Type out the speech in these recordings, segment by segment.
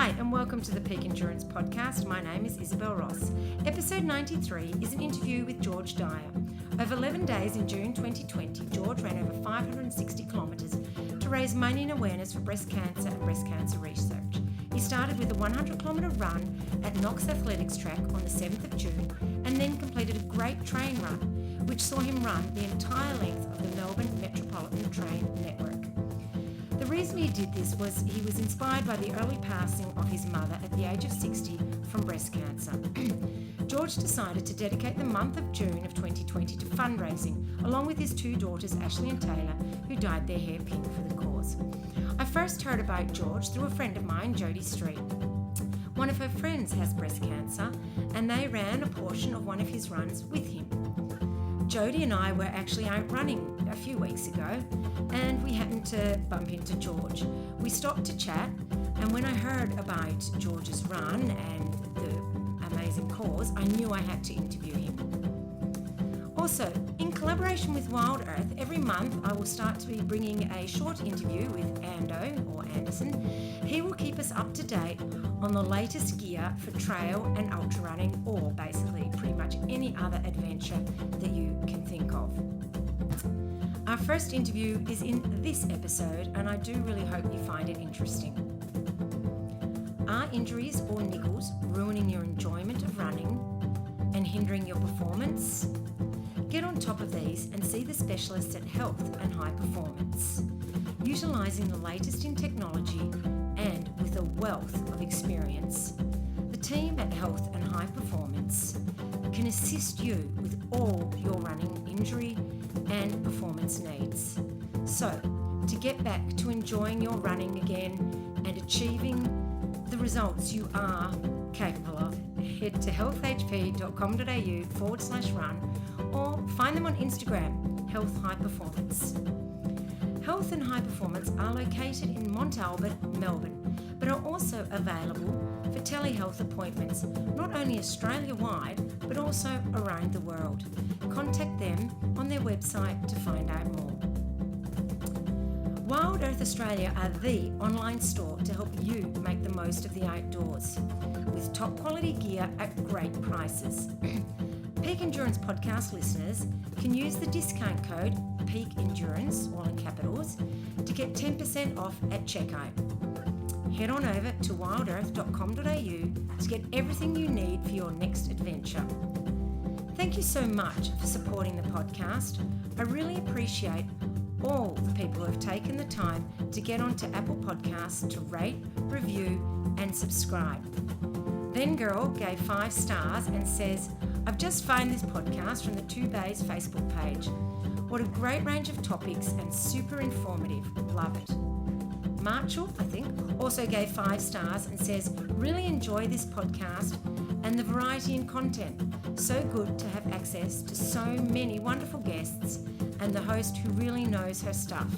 Hi, and welcome to the Peak Endurance Podcast. My name is Isabel Ross. Episode 93 is an interview with George Dyer. Over 11 days in June 2020, George ran over 560 kilometres to raise money and awareness for breast cancer and breast cancer research. He started with a 100-kilometre run at Knox Athletics Track on the 7th of June and then completed a great train run, which saw him run the entire length of the Melbourne metropolitan train network. The reason he did this was he was inspired by the early passing of his mother at the age of 60 from breast cancer. George decided to dedicate the month of June of 2020 to fundraising, along with his two daughters, Ashley and Taylor, who dyed their hair pink for the cause. I first heard about George through a friend of mine, Jodie Street. One of her friends has breast cancer, and they ran a portion of one of his runs with him. Jodie and I were actually out running a few weeks ago, and we happened to bump into George. We stopped to chat, and when I heard about George's run and the amazing cause, I knew I had to interview him. Also, in collaboration with Wild Earth, every month I will start to be bringing a short interview with Ando, or Anderson. He will keep us up to date on the latest gear for trail and ultra running, or basically pretty much any other adventure that you can think of. Our first interview is in this episode, and I do really hope you find it interesting. Are injuries or niggles ruining your enjoyment of running and hindering your performance? Get on top of these and see the specialists at Health and High Performance, utilising the latest in technology and with a wealth of experience. The team at Health and High Performance can assist you with all your running injury and performance needs. So, to get back to enjoying your running again and achieving the results you are capable of, head to healthhp.com.au/run or find them on Instagram, Health High Performance. Health and High Performance are located in Mont Albert, Melbourne, but are also available for telehealth appointments, not only Australia-wide, but also around the world. Contact them on their website to find out more. Wild Earth Australia are the online store to help you make the most of the outdoors, with top quality gear at great prices. Peak Endurance podcast listeners can use the discount code Peak Endurance, all in capitals, to get 10% off at checkout. Head on over to wildearth.com.au to get everything you need for your next adventure. Thank you so much for supporting the podcast. I really appreciate all the people who have taken the time to get onto Apple Podcasts to rate, review, and subscribe. Then Girl gave 5 stars and says, I've just found this podcast from the Two Bays Facebook page. What a great range of topics and super informative. Love it. Marshall, I think, also gave 5 stars and says, really enjoy this podcast and the variety in content. So good to have access to so many wonderful guests and the host who really knows her stuff.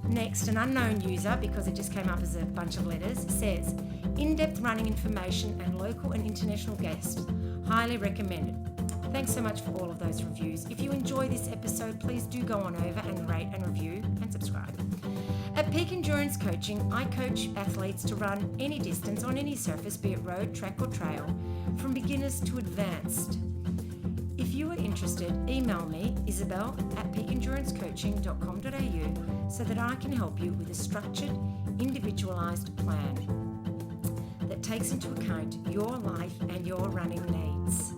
Next, an unknown user, because it just came up as a bunch of letters, says, in-depth running information and local and international guests. Highly recommended. Thanks so much for all of those reviews. If you enjoy this episode, please do go on over and rate and review and subscribe. At Peak Endurance Coaching, I coach athletes to run any distance on any surface, be it road, track or trail, from beginners to advanced. If you are interested, email me, isabel@peakendurancecoaching.com.au, so that I can help you with a structured, individualised plan that takes into account your life and your running needs.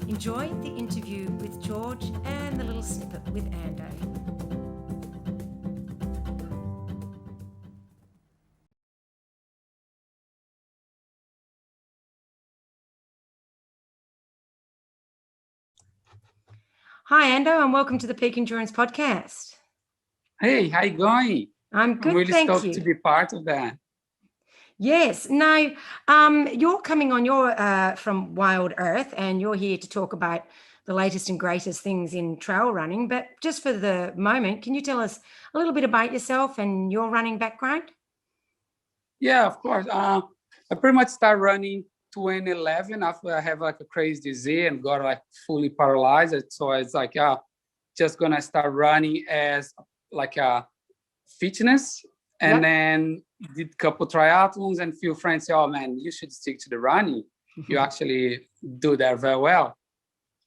Enjoy the interview with George and the little snippet with Ando. Hi, Ando, and welcome to the Peak Endurance Podcast. Hey, how you going? I'm good, I'm really thank stoked you. to be part of that. Yes. Now, you're coming on. You're from Wild Earth, and you're here to talk about the latest and greatest things in trail running. But just for the moment, can you tell us a little bit about yourself and your running background? Yeah, of course. I pretty much started running 2011 after I have like a crazy disease and got like fully paralyzed. So it's like just gonna start running as like a fitness, and then did a couple triathlons, and few friends say, "Oh man, you should stick to the running. You actually do that very well."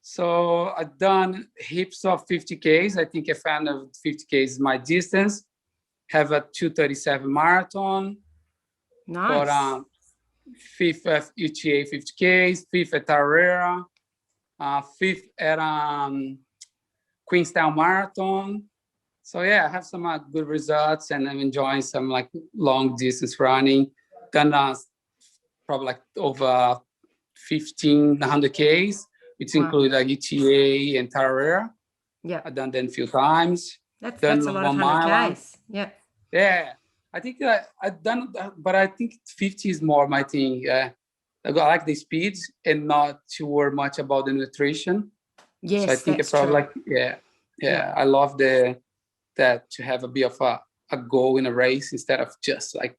So I've done heaps of 50Ks. I think I found that 50Ks is my distance. Have a 2:37 marathon. Nice. Got fifth at UTA 50Ks, fifth at Tarera, fifth at Queenstown Marathon. So yeah, I have some good results, and I'm enjoying some like long distance running. Done probably like over 1,500 Ks, which include like UTA and Tarera. Yeah, I've done them a few times. that's a lot of 100Ks. Yeah. Yeah, I think I've done, but I think 50 is more my thing. I like the speed and not too worry much about the nutrition. Yes, so I think that's I probably true. yeah. I love that to have a bit of a goal in a race instead of just like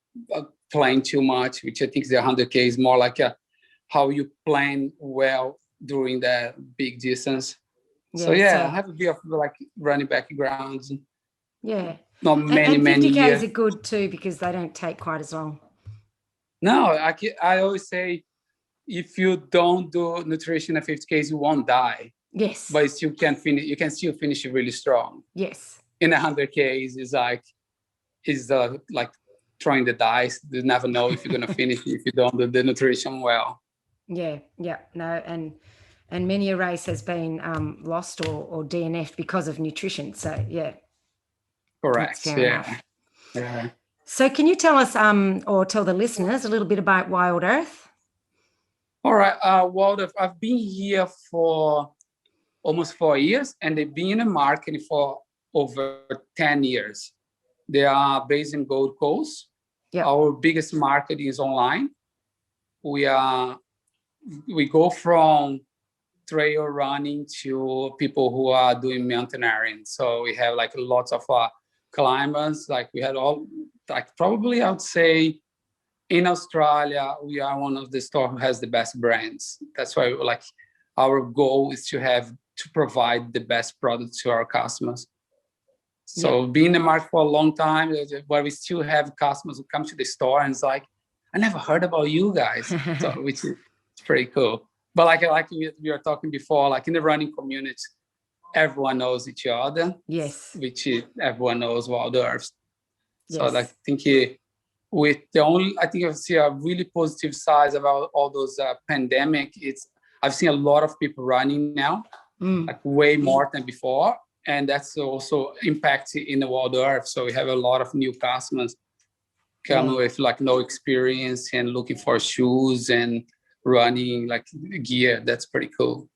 playing too much, which I think the 100K is more like how you plan well during that big distance. So I have a bit of like running backgrounds. Yeah. Not many 50Ks years. are good too because they don't take quite as long. No, I always say if you don't do nutrition at 50Ks, you won't die. Yes. But you can finish. You can still finish it really strong. Yes. In 100Ks, is like throwing the dice. You never know if you're gonna finish if you don't do the nutrition well. Yeah. No, and many a race has been lost or DNF'd because of nutrition. So yeah. Correct. Fair enough. Yeah. So can you tell us or tell the listeners a little bit about Wild Earth? All right. Wild Earth, I've been here for almost 4 years, and they've been in the market for over 10 years. They are based in Gold Coast. Yep. Our biggest market is online. We go from trail running to people who are doing mountaineering. So we have like lots of climbers. Like we had all, like probably I would say in Australia, we are one of the stores who has the best brands. That's why like our goal is to provide the best products to our customers. So being in the market for a long time, where we still have customers who come to the store and it's like, I never heard about you guys, so, which is pretty cool. But like we were talking before, like in the running community, everyone knows each other. Yes. Which is everyone knows Wild Earth. So Yes. I think I think I see a really positive side about all those pandemic. I've seen a lot of people running now, like way more than before. And that's also impacted in the Wild Earth. So we have a lot of new customers coming with like no experience and looking for shoes and running like gear. That's pretty cool.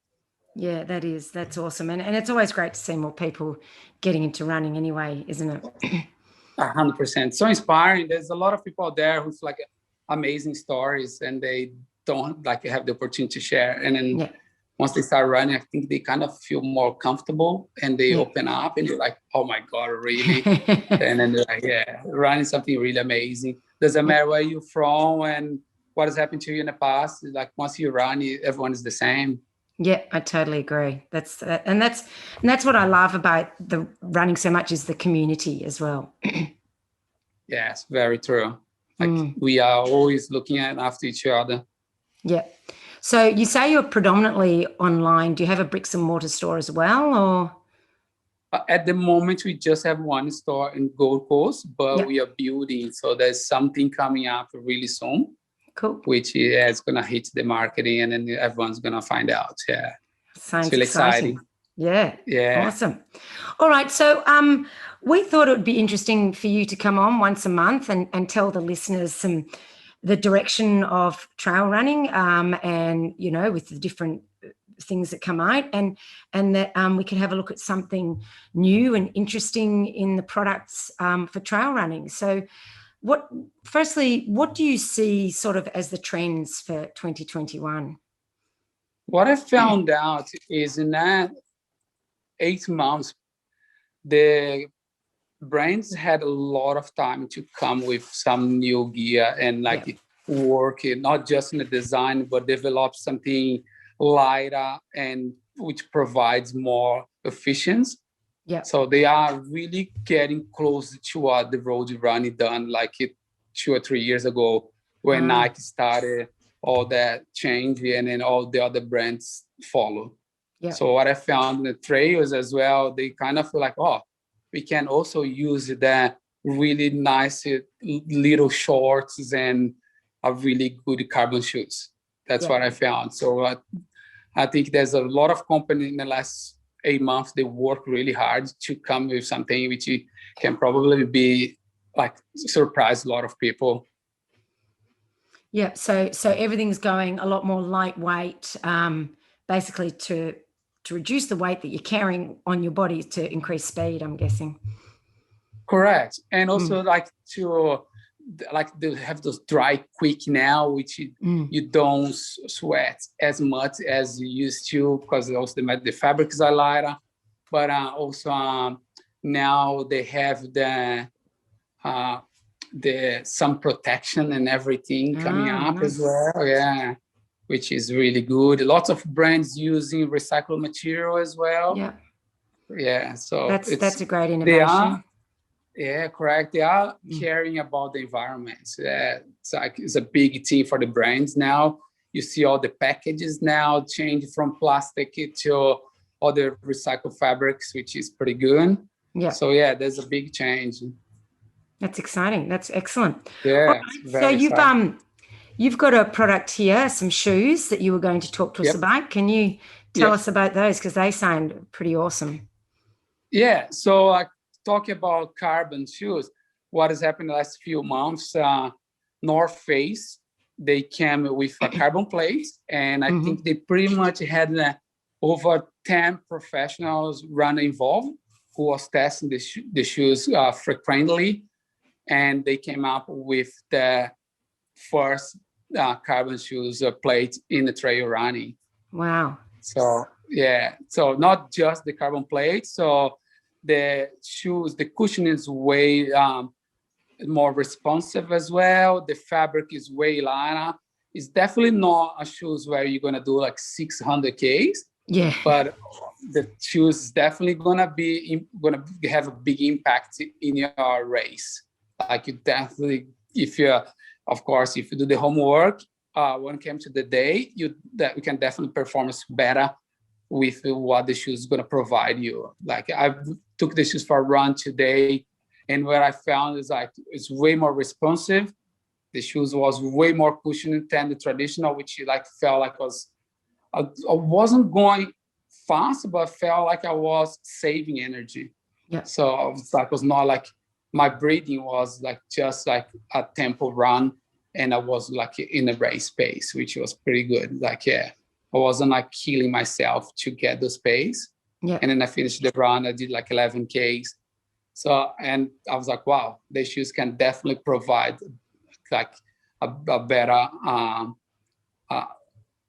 Yeah, that's awesome. And it's always great to see more people getting into running anyway, isn't it? 100%. So inspiring. There's a lot of people out there who's like amazing stories and they don't like have the opportunity to share. And then once they start running, I think they kind of feel more comfortable and they open up and you're like, oh my God, really? And then they're like, yeah, running is something really amazing. Doesn't matter where you're from and what has happened to you in the past. Like once you run, everyone is the same. Yeah, I totally agree. That's what I love about the running so much is the community as well. Yes, very true. Like we are always looking after each other. Yeah. So you say you're predominantly online. Do you have a bricks and mortar store as well, or? At the moment, we just have one store in Gold Coast, but we are building. So there's something coming up really soon. Cool. Which is going to hit the marketing and then everyone's going to find out. Yeah. Sounds really exciting. Yeah. Yeah. Awesome. All right. So we thought it would be interesting for you to come on once a month and tell the listeners the direction of trail running and, you know, with the different things that come out and that we can have a look at something new and interesting in the products for trail running. So what do you see sort of as the trends for 2021? What I found out is in that 8 months, the brands had a lot of time to come with some new gear and work it, not just in the design, but develop something lighter and which provides more efficiency. Yeah. So they are really getting close to what the road running done like it 2 or 3 years ago when Nike started all that change, and then all the other brands follow. Yeah. So what I found in the trails as well, they kind of feel like, oh, we can also use that really nice little shorts and a really good carbon shoes. That's what I found. So I think there's a lot of companies in the last 8 months, they work really hard to come with something which can probably be like surprise a lot of people. Yeah. So everything's going a lot more lightweight, basically to reduce the weight that you're carrying on your body to increase speed, I'm guessing. Correct. And also they have those dry quick now, which you don't sweat as much as you used to, because also the fabrics are lighter. But also now they have the sun protection and everything coming up as well. Yeah, which is really good. Lots of brands using recycled material as well. Yeah. Yeah. So that's a great innovation. Yeah, correct. They are caring about the environment. It's a big thing for the brands now. You see all the packages now change from plastic to other recycled fabrics, which is pretty good. Yeah. So yeah, there's a big change. That's exciting. That's excellent. Yeah. Right. So you've got a product here, some shoes that you were going to talk to us about. Can you tell us about those, because they sound pretty awesome? Yeah. So talking about carbon shoes, what has happened the last few months, North Face, they came with a carbon plate, and I think they pretty much had over 10 professionals involved who was testing the shoes frequently, and they came up with the first carbon shoes plate in the trail running. Wow. So yeah, so not just the carbon plate, so the shoes, the cushion is way more responsive as well. The fabric is way lighter. It's definitely not a shoes where you're gonna do like 600 Ks. Yeah. But the shoes is definitely gonna have a big impact in your race. Like you definitely, if you do the homework, when it comes to the day, you can definitely perform better with what the shoes is going to provide you. Like I took the shoes for a run today, and what I found is like it's way more responsive. The shoes was way more cushioning than the traditional, which felt like I wasn't going fast, but I felt like I was saving energy. Yeah. So it was not like my breathing was like just like a tempo run, and I was like in a race pace, which was pretty good. I wasn't like killing myself to get the space. Yeah. And then I finished the run. I did like 11 Ks. So, and I was like, wow, the shoes can definitely provide like a better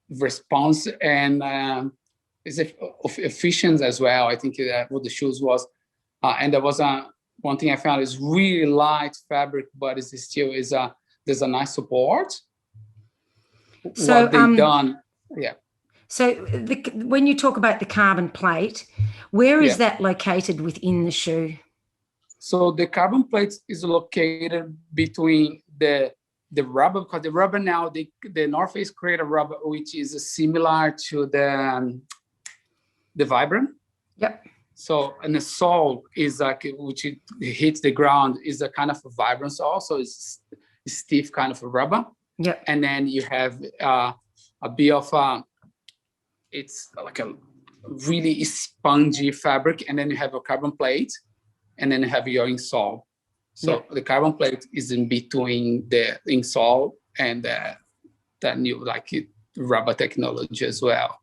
response, and it's efficient as well. I think what the shoes was, and there was one thing I found is really light fabric, but there's a nice support. So what they've done, yeah. So when you talk about the carbon plate, where is that located within the shoe? So the carbon plate is located between the rubber, because the rubber now, the North Face create a rubber which is similar to the Vibram. Yep. So, and the sole is like, which it hits the ground, is a kind of a Vibram sole, so it's stiff kind of a rubber. Yep. And then you have a bit of it's like a really spongy fabric, and then you have a carbon plate, and then you have your insole. So the carbon plate is in between the insole and the new rubber technology as well.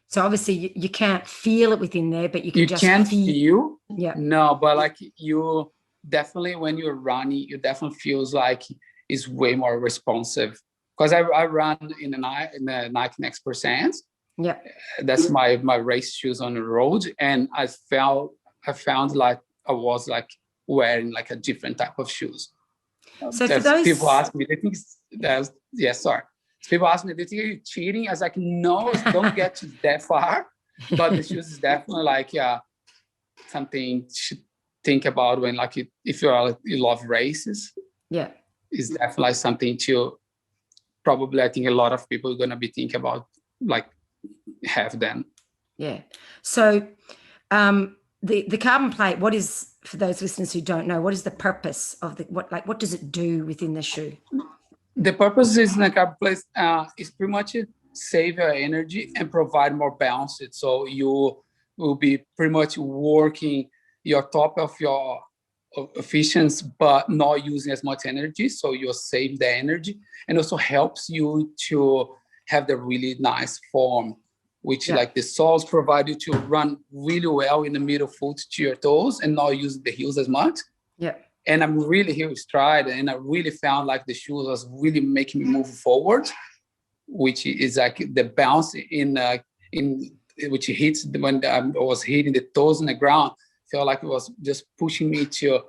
So obviously you can't feel it within there, but you just can't feel. Yeah. No, but you definitely, when you're running, you definitely feels like it's way more responsive. Because I run in the Nike Next Percent. Yeah. That's my race shoes on the road, and I found like I was like wearing like a different type of shoes. So for those people ask me, they think sorry. People ask me, they think you're cheating. I was like, no, don't get to that far. But the shoes is definitely like something to think about when if you love races. Yeah. is definitely something to probably, I think a lot of people are going to be thinking about, like, have them. Yeah. So the carbon plate, what is, for those listeners who don't know, what is the purpose of what does it do within the shoe? The purpose is in the carbon plate is pretty much save your energy and provide more balance. So you will be pretty much working your top of your efficiency, but not using as much energy. So you'll save the energy, and also helps you to have the really nice form, which like the soles provide you to run really well in the middle foot to your toes and not use the heels as much. Yeah. And I'm really here with Stride, and I really found like the shoes was really making me move forward, which is like the bounce in which hits when I was hitting the toes in the ground, felt like it was just pushing me to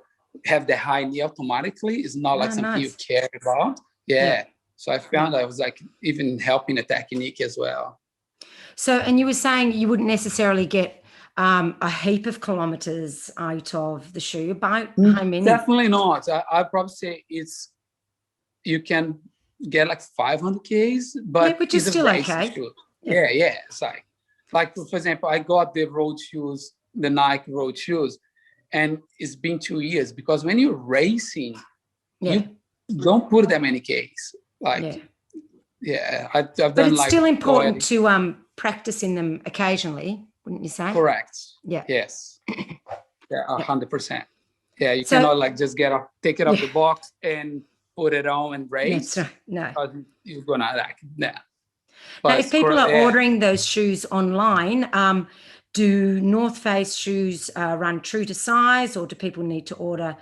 have the high knee automatically. It's not like something you care about. Yeah. So I found I was like even helping the technique as well. So, and you were saying you wouldn't necessarily get a heap of kilometers out of the shoe. About how many? Definitely not. I'd probably say you can get like 500 Ks, but which is still okay. Yeah. It's like for example, I got the road shoes, the Nike road shoes, and it's been 2 years, because when you're racing, you don't put that many Ks. Like, I've done. But it's like still important to practice in them occasionally, wouldn't you say? Correct. Yeah. Yes. 100%. Yeah, you cannot like just take it off the box and put it on and race. That's right. No. You're gonna like Now, if people are ordering those shoes online, do North Face shoes run true to size, or do people need to order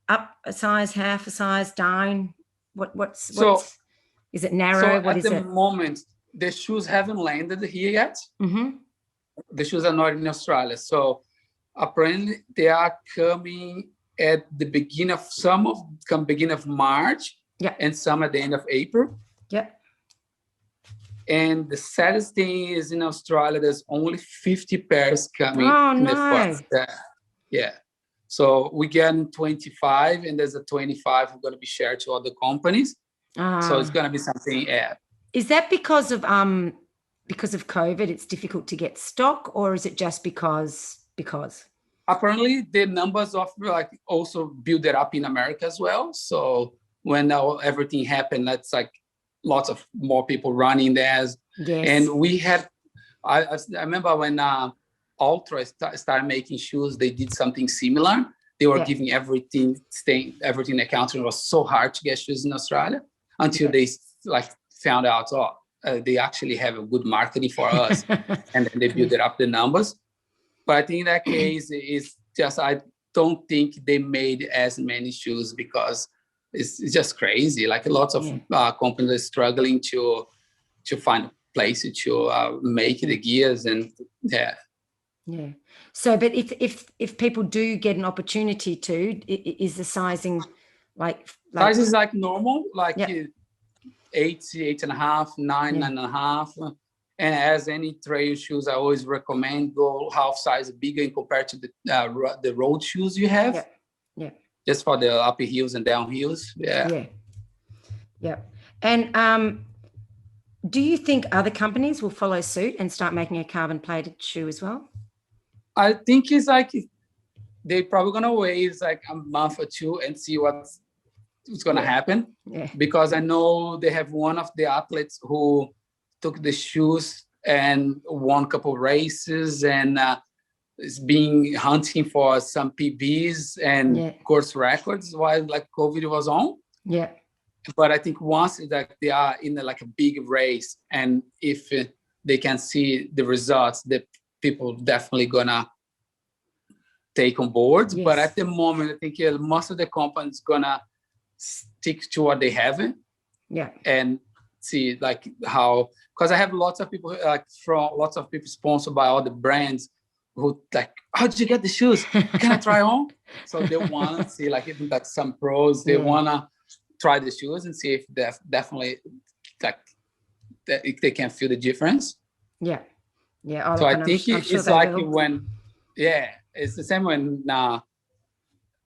up a size, half a size, down? What's is it narrow? What is it? At the moment, the shoes haven't landed here yet. Mm-hmm. The shoes are not in Australia. So apparently they are coming at the beginning of March, and some at the end of April. Yeah. And the saddest thing is in Australia, there's only 50 pairs coming in the first. Yeah. So we get 25, and there's a 25 going to be shared to other companies. So it's going to be something. Is that because of COVID? It's difficult to get stock, or is it just because? Apparently, the numbers of like also build it up in America as well. So when everything happened, that's like lots of more people running there. Yes. And we had, I remember when Ultra started making shoes, they did something similar. They were giving everything accounts, and it was so hard to get shoes in Australia until they like found out, they actually have a good marketing for us, and then they build it up the numbers. But I think in that case, it's just, I don't think they made as many shoes because it's just crazy. Like lots of companies are struggling to find a place to make the gears, and So, but if people do get an opportunity to, is the sizing like size is like normal, like 8, 8.5, 9, 9.5. And as any trail shoes, I always recommend go half size bigger in compared to the road shoes you have. Yeah. Just for the upper heels and down heels. Yeah. And do you think other companies will follow suit and start making a carbon plated shoe as well? I think it's like they're probably gonna wait like a month or two and see what's gonna happen. Yeah. Because I know they have one of the athletes who took the shoes and won a couple of races, and is being hunting for some PBs and course records while like COVID was on. Yeah. But I think once that they are in like a big race, and if they can see the results, the people definitely gonna take on board. Yes. But at the moment, I think most of the companies gonna stick to what they have. Yeah. And see like how, because I have lots of people sponsored by all the brands who like, how did you get the shoes? Can I try on? So they want to see like even like some pros, they want to try the shoes and see if they definitely like if they can feel the difference. Yeah. So I think it's like when, it's the same when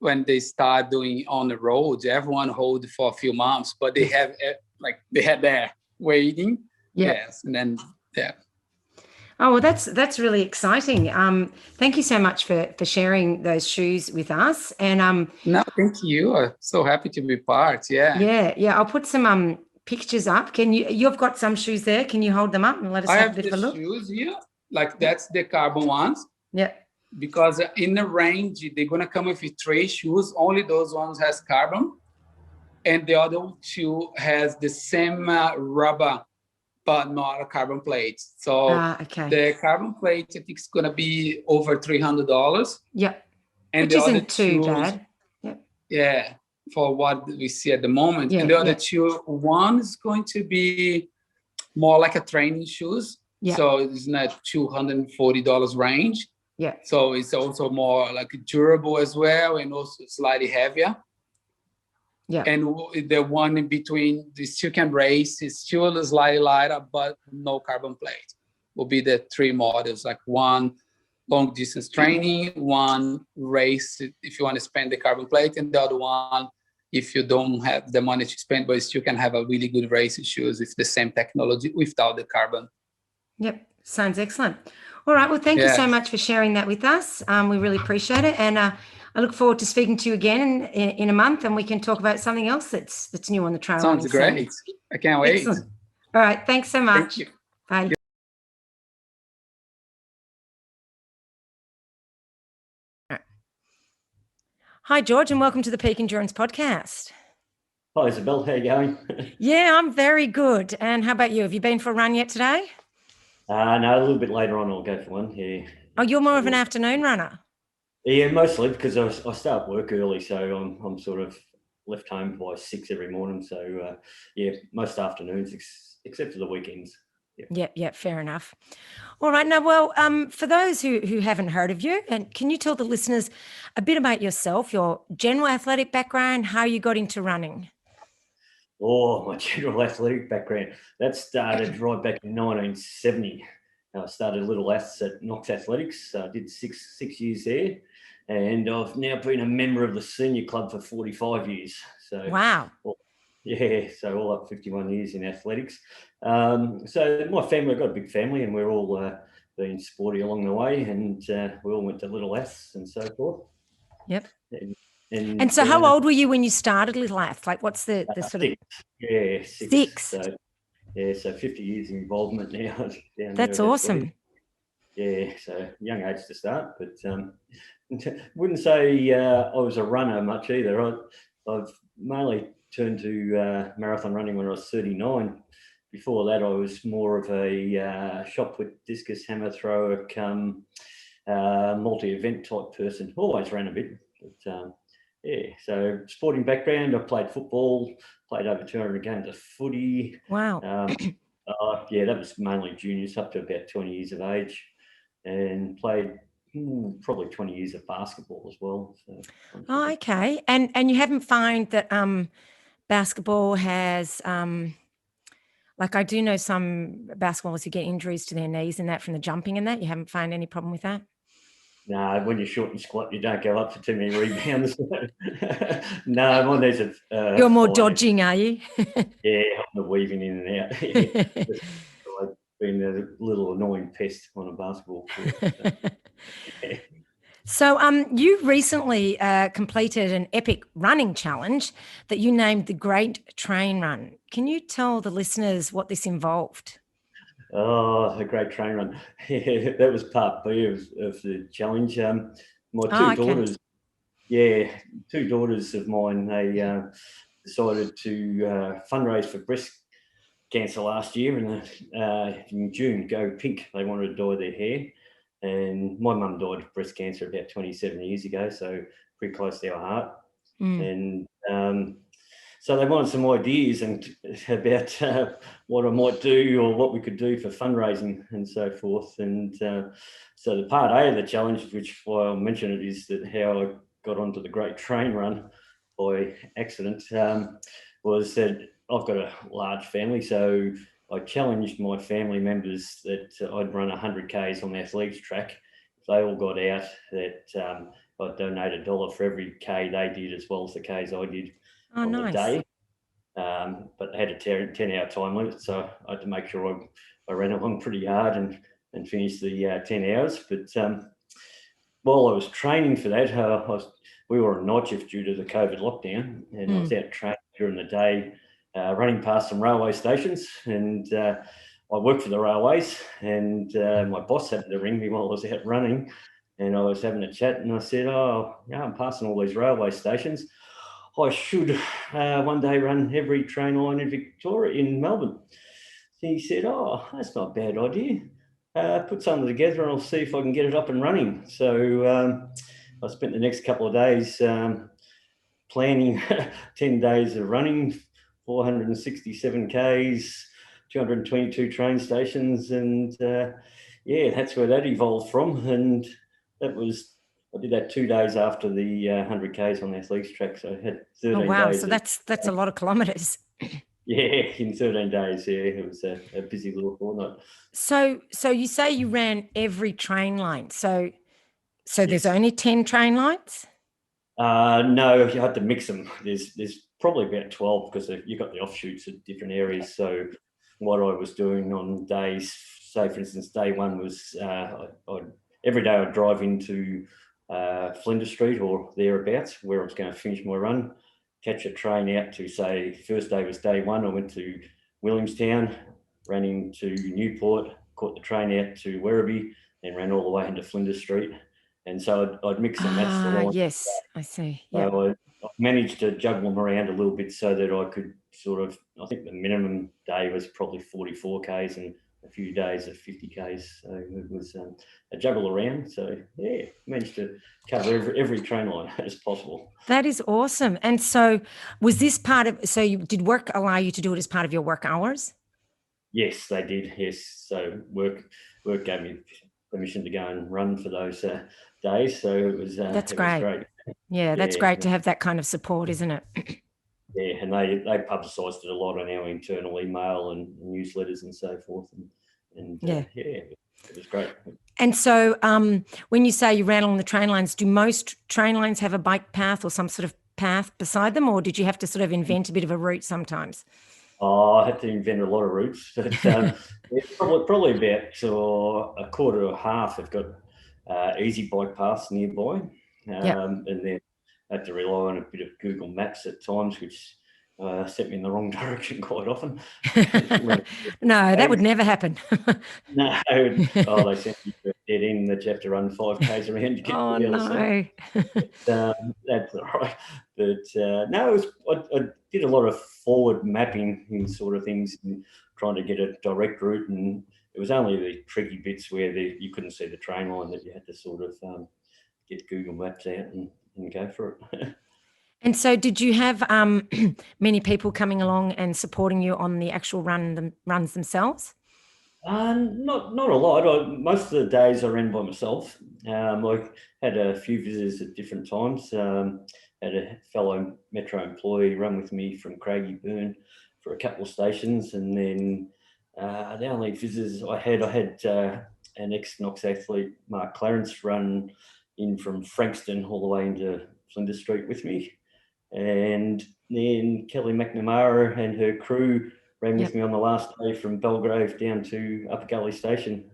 when they start doing on the road, everyone hold for a few months, but they have they had there waiting. Yeah. Yes, and then yeah. Oh, well, that's really exciting. Thank you so much for sharing those shoes with us. And No, thank you. I'm so happy to be part. Yeah. yeah, I'll put some pictures up. You've got some shoes there. Can you hold them up and let us I have a have bit the of a look? shoes here, that's the carbon ones. Yeah. Because in the range, they're gonna come with 3 shoes. Only those ones has carbon, and the other 2 has the same rubber, but not a carbon plate. So Okay. the carbon plate, I think, is gonna be over $300. Yep. And Which the other isn't too 2, bad. Yep. yeah, for what we see at the moment. Yeah, And the other yeah. 2, one is going to be more like a training shoes. Yeah. So it's in that $240 range. Yeah. So it's also more like durable as well, and also slightly heavier. Yeah. And the one in between, the still can race, is still slightly lighter, but no carbon plate. Will be the 3 models, like one long distance training, one race if you want to spend the carbon plate, and the other one if you don't have the money to spend, but you still can have a really good racing shoes with the same technology without the carbon. Yep. Sounds excellent. All right. Well, thank you so much for sharing that with us. We really appreciate it. And I look forward to speaking to you again in a month, and we can talk about something else that's new on the trail. Sounds great. I can't wait. Excellent. All right. Thanks so much. Thank you. Bye. Hi, George, and welcome to the Peak Endurance Podcast. Hi, Isabel. How are you going? Yeah, I'm very good. And how about you? Have you been for a run yet today? No, a little bit later on I'll go for one. Yeah. Oh, you're more of an afternoon runner? Yeah, mostly because I start work early, so I'm sort of left home by 6 every morning. So yeah, most afternoons except for the weekends. Yeah, fair enough. All right. Now, well, for those who haven't heard of you, and can you tell the listeners a bit about yourself, your general athletic background, how you got into running? Oh, my general athletic background. That started right back in 1970. I started little aths at Knox Athletics. I did six years there, and I've now been a member of the senior club for 45 years. So wow. Yeah, so all up 51 years in athletics. So my family, I've got a big family, and we're all been sporty along the way, and we all went to little aths and so forth. Yep. And so how old were you when you started Little Ath? Like what's the sort 6. of... Yeah, 6. 6. So, yeah, so 50 years involvement now. Down That's awesome. Yeah, so young age to start, but wouldn't say I was a runner much either. I've mainly turned to marathon running when I was 39. Before that, I was more of a shot put, discus, hammer thrower, multi-event type person. Always ran a bit, but yeah. So sporting background, I played football, played over 200 games of footy. Wow. Yeah, that was mainly juniors up to about 20 years of age, and played probably 20 years of basketball as well. So, oh, okay. And you haven't found that basketball has like I do know some basketballers who get injuries to their knees and that from the jumping and that. You haven't found any problem with that? No, when you're short and squat, you don't go up for too many rebounds. No, my knees are... You're more dodging, are you? Yeah, I'm the weaving in and out. I've been a little annoying pest on a basketball court. So you recently completed an epic running challenge that you named the Great Train Run. Can you tell the listeners what this involved? Oh, the Great Train Run. Yeah, that was part B of the challenge. My 2 daughters, two daughters of mine, they decided to fundraise for breast cancer last year, and in June, go pink. They wanted to dye their hair. And my mum died of breast cancer about 27 years ago, so pretty close to our heart. And so they wanted some ideas and about what I might do or what we could do for fundraising and so forth. And so the part A of the challenge, which why I'll mention it, is that how I got onto the Great Train Run by accident, was that I've got a large family, so I challenged my family members that I'd run 100 Ks on the athletics track. If they all got out, that I donate $1 for every K they did, as well as the Ks I did on nice. the day. But they had a 10-hour time limit, so I had to make sure I ran along pretty hard and finished the 10 hours. But while I was training for that, we were on night shift due to the COVID lockdown, and I was out training during the day, running past some railway stations, and I worked for the railways, and my boss happened to ring me while I was out running, and I was having a chat, and I said, "Oh, yeah, I'm passing all these railway stations. I should one day run every train line in Victoria, in Melbourne." So he said, "Oh, that's not a bad idea. Put something together and I'll see if I can get it up and running." So I spent the next couple of days planning 10 days of running, 467 Ks, 222 train stations. And that's where that evolved from. And I did that 2 days after the 100 Ks on the athletics track. So I had 13 days. Oh, wow. days. So that's a lot of kilometres. Yeah, in 13 days. Yeah, it was a busy little fortnight. So you say you ran every train line. So there's only 10 train lines? No, you had to mix them. There's probably about 12 because you've got the offshoots at different areas. So what I was doing on days, say for instance, day one was every day I'd drive into Flinders Street or thereabouts where I was going to finish my run, catch a train out to, say, first day was day one. I went to Williamstown, ran into Newport, caught the train out to Werribee, and ran all the way into Flinders Street. And so I'd mix and match the line. Yes, I see. Yeah. So I managed to juggle them around a little bit so that I could sort of, I think the minimum day was probably 44 Ks and a few days of 50 Ks. So it was a juggle around. So yeah, managed to cover every train line as possible. That is awesome. And so was this did work allow you to do it as part of your work hours? Yes, they did. Yes. So work gave me permission to go and run for those days. So it was that's great. Yeah, that's great to have that kind of support, isn't it? Yeah, and they publicised it a lot on our internal email and newsletters and so forth. And it was great. And so when you say you ran along the train lines, do most train lines have a bike path or some sort of path beside them, or did you have to sort of invent a bit of a route sometimes? Oh, I had to invent a lot of routes, but probably about a quarter or half have got easy bike paths nearby. And then I had to rely on a bit of Google Maps at times, which sent me in the wrong direction quite often. No, that would never happen. No. Oh, they sent you to a dead end that you have to run 5 Ks around to get to the other side. That's all right. But no, I did a lot of forward mapping and sort of things and trying to get a direct route. And it was only the tricky bits where you couldn't see the train line that you had to sort of get Google Maps out and go for it. And so did you have many people coming along and supporting you on the actual runs themselves? Not a lot. Most of the days I ran by myself. I had a few visitors at different times. Had a fellow Metro employee run with me from Craigieburn for a couple of stations. And then the only visitors I had an ex-Knox athlete, Mark Clarence, run in from Frankston all the way into Flinders Street with me. And then Kelly McNamara and her crew ran with me on the last day from Belgrave down to Upper Gully Station.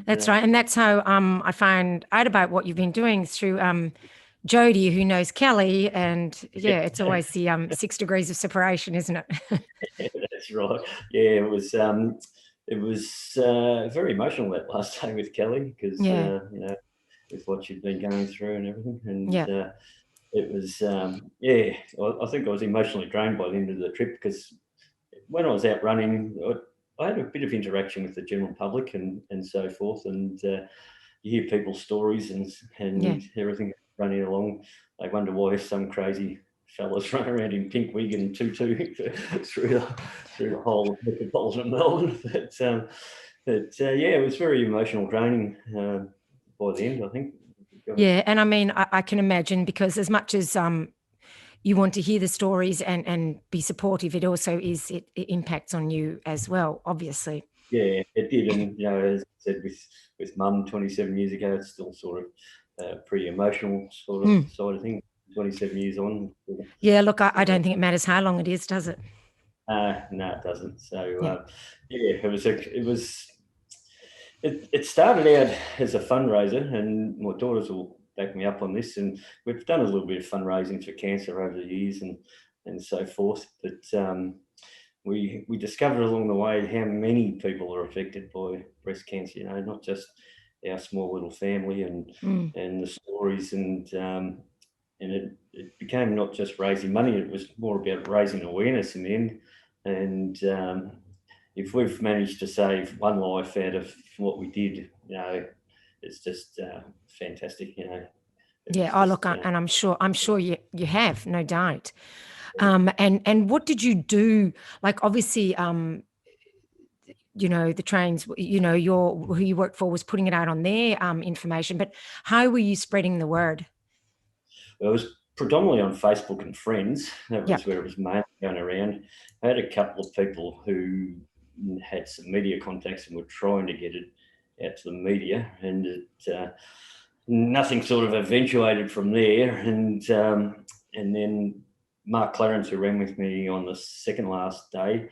That's right. And that's how I found out about what you've been doing through Jodie, who knows Kelly. And it's always the 6 degrees of separation, isn't it? That's right. Yeah, it was very emotional that last day with Kelly because, with what she'd been going through and everything. And it was, I think I was emotionally drained by the end of the trip because when I was out running, I had a bit of interaction with the general public and so forth. And you hear people's stories and everything running along. They wonder why some crazy fellas run around in pink wig and tutu through the whole of metropolitan Melbourne. But it was very emotional draining by the end, I think. Yeah, and I mean, I can imagine because as much as you want to hear the stories and be supportive, it also it impacts on you as well, obviously. Yeah, it did. And, as I said, with Mum 27 years ago, it's still sort of pretty emotional sort of side of things. 27 years on. Yeah, look, I don't think it matters how long it is, does it? No, it doesn't. So it started out as a fundraiser, and my daughters will back me up on this. And we've done a little bit of fundraising for cancer over the years and so forth. But we discovered along the way how many people are affected by breast cancer. Not just our small little family and the stories and it became not just raising money, it was more about raising awareness in the end. And if we've managed to save one life out of what we did, it's just fantastic, Yeah, look, and I'm sure you have, no doubt. And what did you do? Like, obviously, the trains, who you worked for was putting it out on their information, but how were you spreading the word? It was predominantly on Facebook and friends. That was where it was mainly going around. I had a couple of people who had some media contacts and were trying to get it out to the media, and nothing sort of eventuated from there. And then Mark Clarence, who ran with me on the second last day,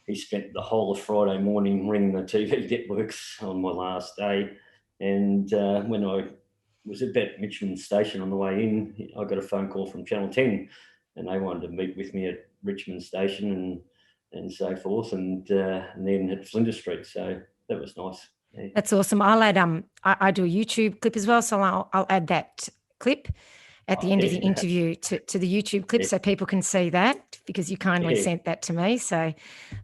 he spent the whole of Friday morning ringing the TV networks on my last day. And when I was at Richmond Station on the way in, I got a phone call from Channel 10, and they wanted to meet with me at Richmond Station and so forth, and then at Flinders Street. So that was nice. Yeah. That's awesome. I'll add I do a YouTube clip as well, so I'll add that clip at the end of the interview to the YouTube clip, so people can see that, because you kindly sent that to me. So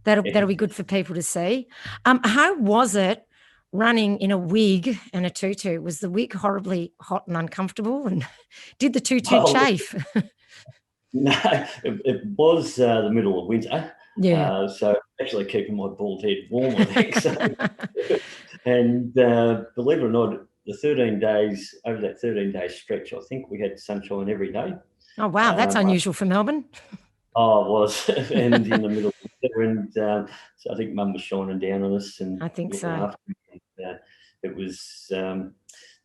that'll be good for people to see. How was it running in a wig and a tutu? Was the wig horribly hot and uncomfortable, and did the tutu chafe? No, it was the middle of winter. Yeah. So actually keeping my bald head warm, I think. So. And believe it or not, over that 13-day stretch, I think we had sunshine every day. Oh, wow. That's unusual for Melbourne. Oh, it was. And in the middle of winter. And so I think Mum was shining down on us. And I think so. It was the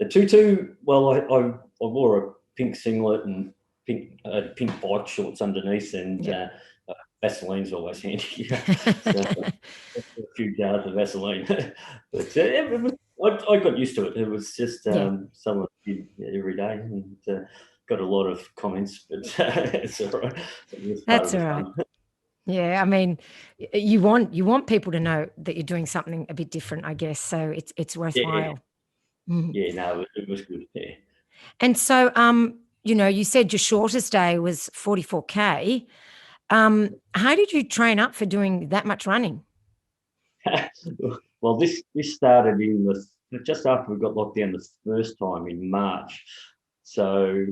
tutu. Well, I wore a pink singlet and pink bike shorts underneath, and Vaseline's always handy. So, a few jars of Vaseline. But I got used to it. It was just someone did every day, and got a lot of comments, but it's all right. That's all right. Yeah, I mean, you want people to know that you're doing something a bit different, I guess. So it's worthwhile. Yeah, no, it was good. Yeah. And so, you said your shortest day was 44K. How did you train up for doing that much running? Well, this started just after we got locked down the first time in March. So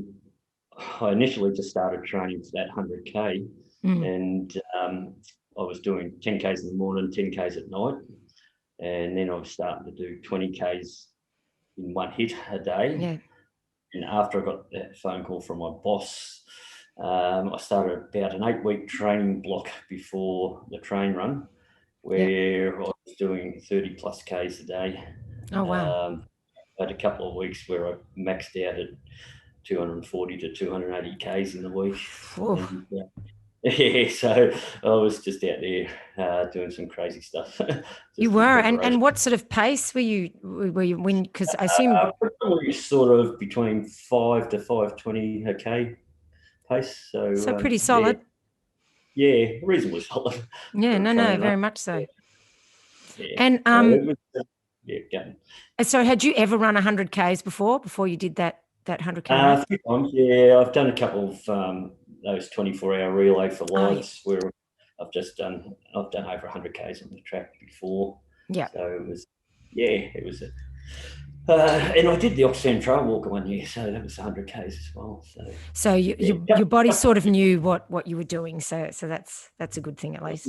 I initially just started training for that 100K, and I was doing 10Ks in the morning, 10Ks at night, and then I was starting to do 20Ks in one hit a day. Yeah. And after I got that phone call from my boss, I started about an 8-week training block before the train run, where I was doing 30 plus Ks a day. Oh, wow. I had a couple of weeks where I maxed out at 240 to 280 Ks in the week. And, so I was just out there doing some crazy stuff. You were, and what sort of pace were you when? Because I assume probably sort of between 5 to 5:20 a K pace. So pretty solid. Yeah, reasonably solid. Yeah, no, very much so. Yeah. And go. So had you ever run 100 Ks before you did that 100K? A few times, yeah. I've done a couple of those 24-hour relay for lights where I've done over 100 Ks on the track before. Yeah. So it was and I did the Oxfam Trail Walker one year, so that was 100 Ks as well. So your body sort of knew what you were doing, so that's a good thing at least.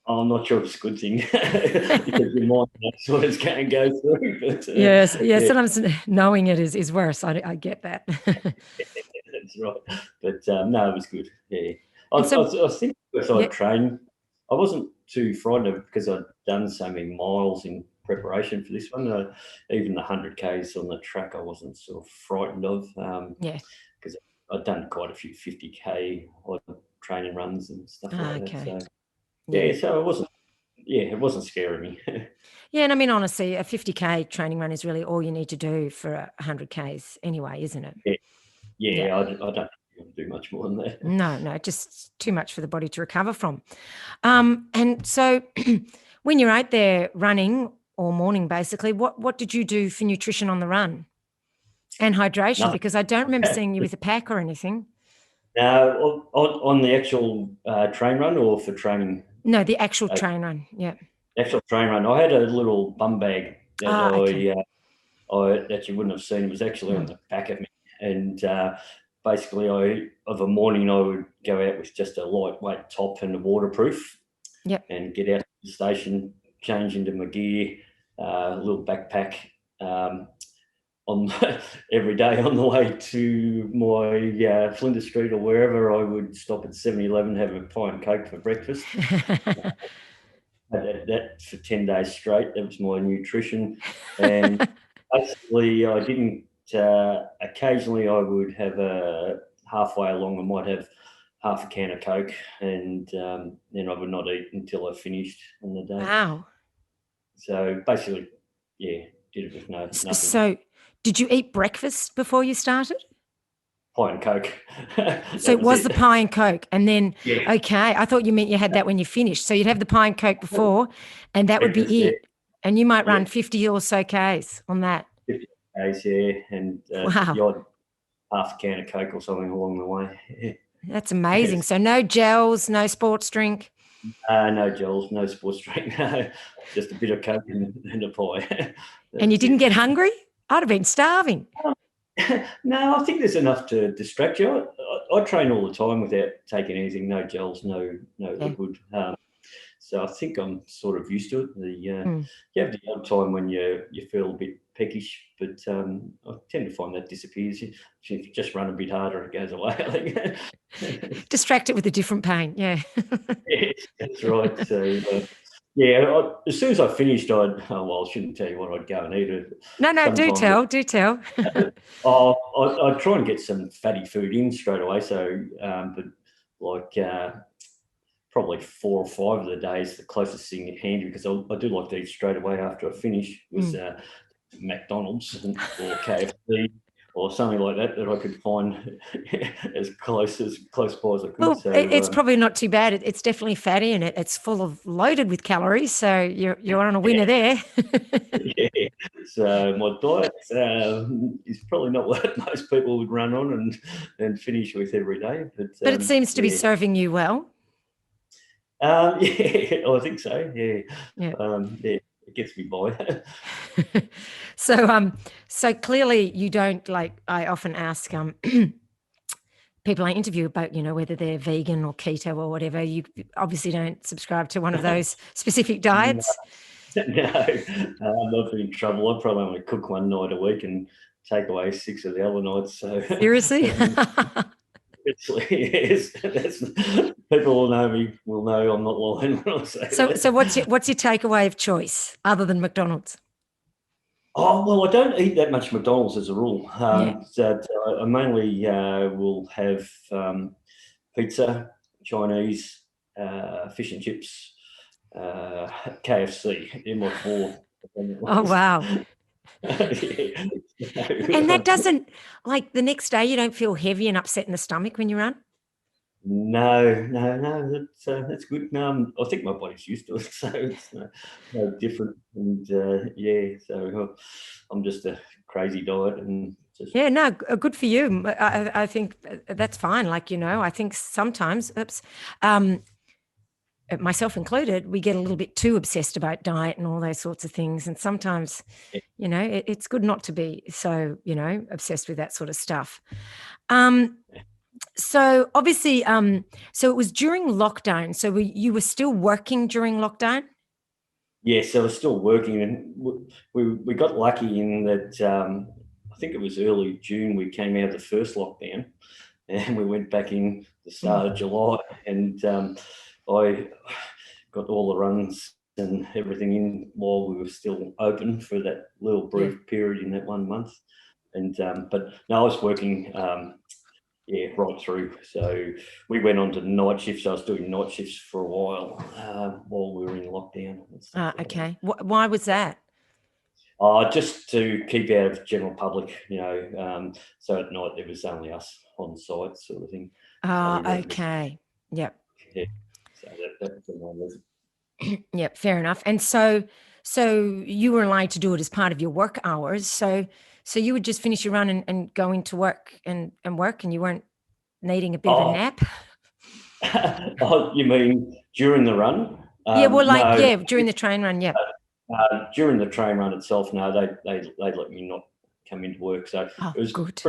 I'm not sure it's a good thing because your mind knows what it's going to go through. But, yes. Sometimes knowing it is worse. I get that. That's right. But no, it was good. Yeah. I think if I'd trained, I wasn't too frightened of it because I'd done so many miles in preparation for this one. Even the 100Ks on the track, I wasn't sort of frightened of. Because I'd done quite a few 50K training runs and stuff like that. So so it wasn't scaring me. Yeah, and I mean, honestly, a 50K training run is really all you need to do for 100Ks anyway, isn't it? Yeah. I don't do much more than that. No, just too much for the body to recover from. And so when you're out there running all morning, basically, what did you do for nutrition on the run and hydration? Nothing. Because I don't remember seeing you with a pack or anything. No, on the actual train run or for training? No, the actual train run, yeah. Actual train run. I had a little bum bag that I that you wouldn't have seen. It was actually on the back of me. And basically, of a morning, I would go out with just a lightweight top and a waterproof. Yep. And get out to the station, change into my gear, a little backpack on every day on the way to my Flinders Street or wherever. I would stop at 7-Eleven, have a pie and Coke for breakfast. That for 10 days straight. That was my nutrition. And basically, I didn't. Occasionally, I would have halfway along, I might have half a can of Coke, and then I would not eat until I finished on the day. Wow. So basically, did it with nothing. So did you eat breakfast before you started? Pie and Coke. So it was the pie and Coke, and then, okay, I thought you meant you had that when you finished. So you'd have the pie and Coke before, and that would be it. And you might run 50 or so Ks on that. 50 Ks, and the odd half a can of Coke or something along the way. That's amazing. So no gels, no sports drink? No gels, no sports drink. No, just a bit of Coke and a pie. And you didn't get hungry? I'd have been starving. No, I think there's enough to distract you. I train all the time without taking anything, no gels, no liquid. So I think I'm sort of used to it. You have the odd time when you feel a bit peckish, but I tend to find that disappears. If you just run a bit harder, it goes away, I think. Distract it with a different pain, yeah. Yes, that's right. So, as soon as I finished, I shouldn't tell you what I'd go and eat. No, do tell. I'd try and get some fatty food in straight away. So, probably 4 or 5 of the days, the closest thing handy, because I do like to eat straight away after I finish, was McDonald's or KFC or something like that I could find as close by as I could. Well, so, it's probably not too bad. It's definitely fatty and it's loaded with calories, so you're on a winner there. So my diet is probably not what most people would run on and finish with every day. But it seems to be serving you well. I think so. Yeah. It gets me by. So clearly you don't, like, I often ask people I interview about, whether they're vegan or keto or whatever. You obviously don't subscribe to one of those specific diets. No, I'm not in trouble. I probably only cook one night a week and take away 6 of the other nights. So seriously. Yes, people will know me. Will know I'm not lying when I say that. So what's your takeaway of choice other than McDonald's? Oh, well, I don't eat that much McDonald's as a rule. So I mainly will have pizza, Chinese, fish and chips, KFC in my 4. Oh wow. And that doesn't, like, the next day you don't feel heavy and upset in the stomach when you run? No, that's good. I think my body's used to it, so it's no different. And so I'm just a crazy diet and just... good for you. I think that's fine. Like, I think sometimes, myself included, we get a little bit too obsessed about diet and all those sorts of things. And sometimes, it's good not to be so, obsessed with that sort of stuff. So obviously, so it was during lockdown. So you were still working during lockdown? Yes, I was still working, and we got lucky in that I think it was early June we came out of the first lockdown, and we went back in the start of July, and I got all the runs and everything in while we were still open for that little brief period in that 1 month. And but no, I was working right through. So we went on to night shifts. I was doing night shifts for a while we were in lockdown. Okay. Why was that? Just to keep out of general public, so at night there was only us on site, sort of thing. Okay. Yep. Yeah. So that was the one reason. Yep. Fair enough. And so you were allowed to do it as part of your work hours. So you would just finish your run and go into work and work, and you weren't needing a bit of a nap? You mean during the run? During the train run, yeah. During the train run itself, no, they let me not come into work. So it was good.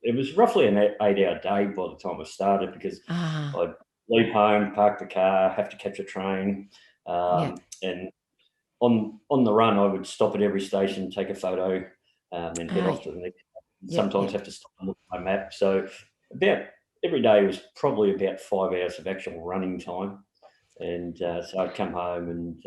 It was roughly an 8-hour day by the time I started, because I'd leave home, park the car, have to catch a train, and on the run I would stop at every station, take a photo, and head off to the next. Sometimes have to stop and look at my map. So about every day was probably about 5 hours of actual running time, and so I'd come home, and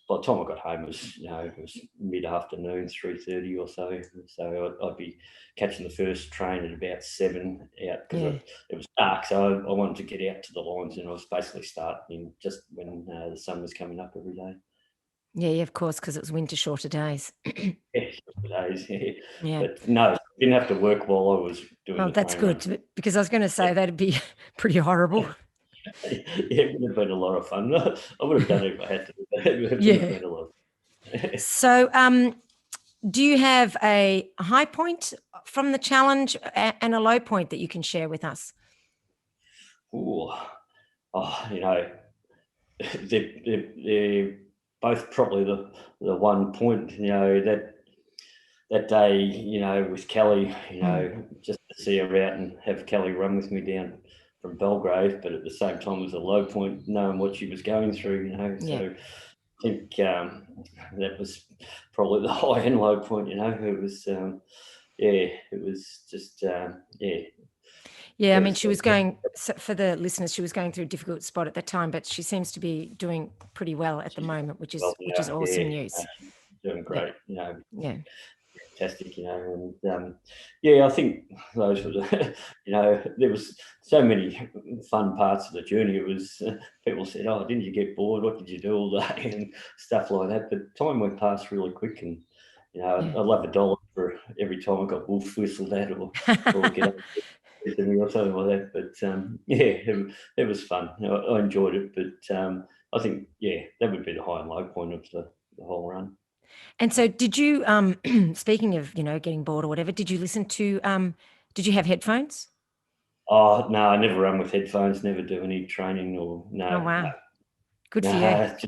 by the time I got home, it was mid-afternoon, 3:30 or so. So I'd be catching the first train at about 7 out, because it was dark. So I wanted to get out to the lines, and I was basically starting just when the sun was coming up every day. Yeah, of course, because it was winter shorter days. Shorter days, yeah. But no, I didn't have to work while I was doing the that's good, run. Because I was going to say that'd be pretty horrible. It would have been a lot of fun. I would have done it if I had to. It would have been a lot. So, do you have a high point from the challenge and a low point that you can share with us? They're both probably the 1 point. That day, with Kelly, just to see her out and have Kelly run with me down from Belgrave, but at the same time it was a low point knowing what she was going through, so I think that was probably the high and low point. It was it was just I mean, she was going, for the listeners, she was going through a difficult spot at that time, but she seems to be doing pretty well at the moment, which is awesome news. Doing great, fantastic, and I think those were there was so many fun parts of the journey. It was people said, "Oh, didn't you get bored? What did you do all day?" and stuff like that. But time went past really quick, and I'd love $1 for every time I got wolf whistled at or get up or something like that. But it was fun. I enjoyed it, but I think that would be the high and low point of the whole run. And so did you, speaking of, getting bored or whatever, did you listen to, did you have headphones? Oh, no, I never run with headphones, never do any training or no. Oh, wow. No. Good for you. Just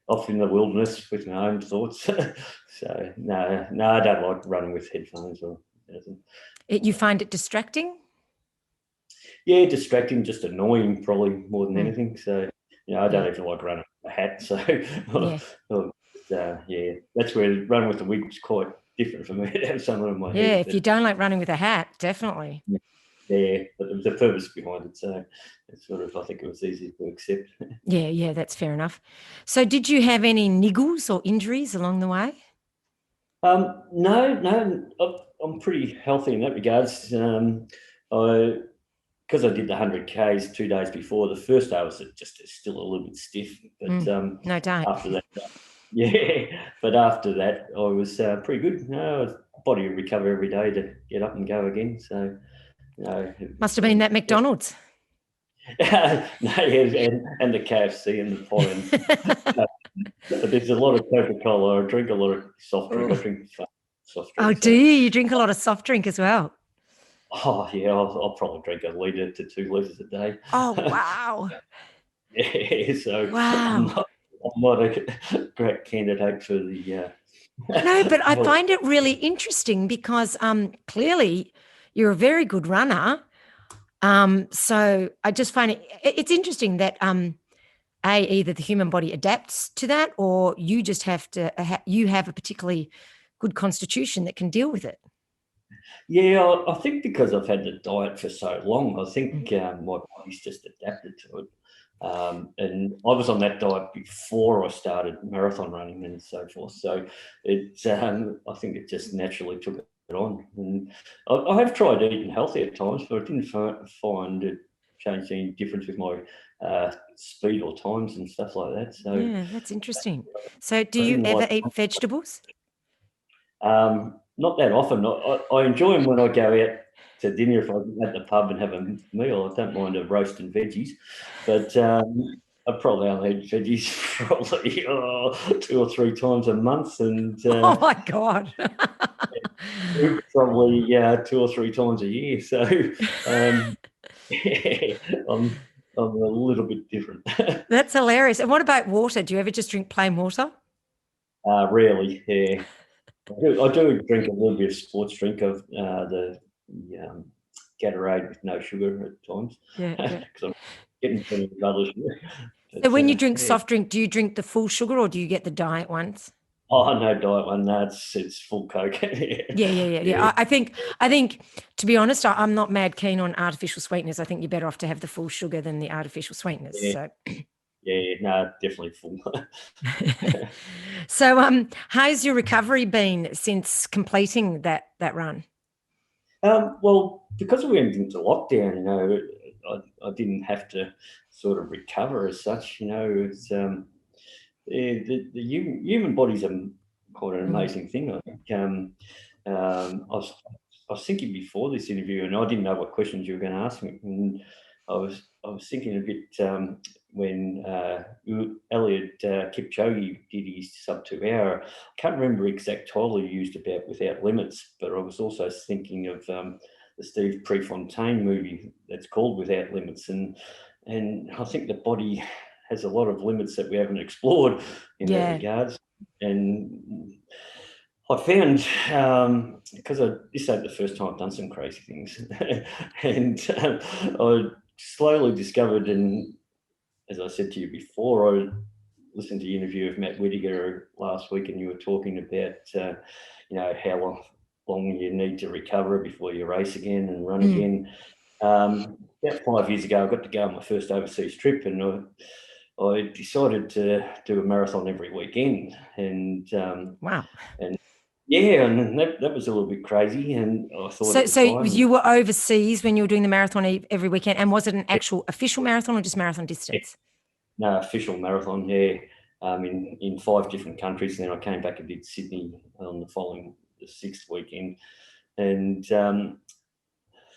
off in the wilderness with my own thoughts. So, no, I don't like running with headphones or anything. You find it distracting? Yeah, distracting, just annoying probably more than anything. So, I don't even like running with a hat. So, that's where running with the wig was quite different for me to have someone in my head. Yeah, if you don't like running with a hat, definitely. Yeah, but there was a purpose behind it. So it's sort of, I think it was easy to accept. Yeah, that's fair enough. So did you have any niggles or injuries along the way? No, I'm pretty healthy in that regards. Because I did the 100 Ks 2 days before, the first day was just still a little bit stiff. But no doubt. After that, but after that, I was pretty good. Body would recover every day to get up and go again. So, must have been that McDonald's. and the KFC and the pie. There's a lot of Coca-Cola. I drink a lot of soft drink. I drink soft drink. Oh, do you? You drink a lot of soft drink as well? Oh, yeah. I'll probably drink 1 litre to 2 litres a day. Oh, wow. So wow. I'm not a great candidate for the... No, but I find it really interesting because clearly you're a very good runner. So I just find it's interesting that either the human body adapts to that, or you just have to you have a particularly good constitution that can deal with it. Yeah, I think because I've had the diet for so long, I think my body's just adapted to it. And I was on that diet before I started marathon running and so forth. So I think it just naturally took it on. And I have tried eating healthy at times, but I didn't find it changed any difference with my speed or times and stuff like that. So yeah, that's interesting. So do you ever eat vegetables? Not that often. I enjoy them when I go out to dinner. If I'm at the pub and have a meal, I don't mind a roast and veggies, but I probably only eat veggies probably 2 or 3 times a month, and Oh my God. probably 2 or 3 times a year. So I'm a little bit different. That's hilarious. And what about water? Do you ever just drink plain water? Rarely, yeah. I do drink a little bit of sports drink of the Gatorade with no sugar at times. Yeah. Because I'm getting plenty of other sugar. So when you drink soft drink, do you drink the full sugar or do you get the diet ones? Oh, no diet one. No, it's full Coke. Yeah. I think to be honest, I'm not mad keen on artificial sweeteners. I think you're better off to have the full sugar than the artificial sweeteners. Yeah. So Yeah, no, definitely full. So how's your recovery been since completing that run? Well, because we went into lockdown, I didn't have to sort of recover as such. It's the human body's quite an amazing thing. I think. I was thinking before this interview, and I didn't know what questions you were going to ask me, and I was thinking a bit when Eliud Kipchoge did his sub-2 hour. I can't remember exact title he used about Without Limits, but I was also thinking of the Steve Prefontaine movie that's called Without Limits, and I think the body has a lot of limits that we haven't explored in that regards. And I found, because this ain't the first time I've done some crazy things, and I slowly discovered, and as I said to you before, I listened to the interview of Matt Whittaker last week, and you were talking about, how long you need to recover before you race again and run again. About 5 years ago, I got to go on my first overseas trip, and I decided to do a marathon every weekend. And wow. And yeah, and that was a little bit crazy, and I thought. So you were overseas when you were doing the marathon every weekend, and was it an actual official marathon or just marathon distance? No, official marathon. Yeah, in 5 different countries. And then I came back and did Sydney on the 6th weekend, and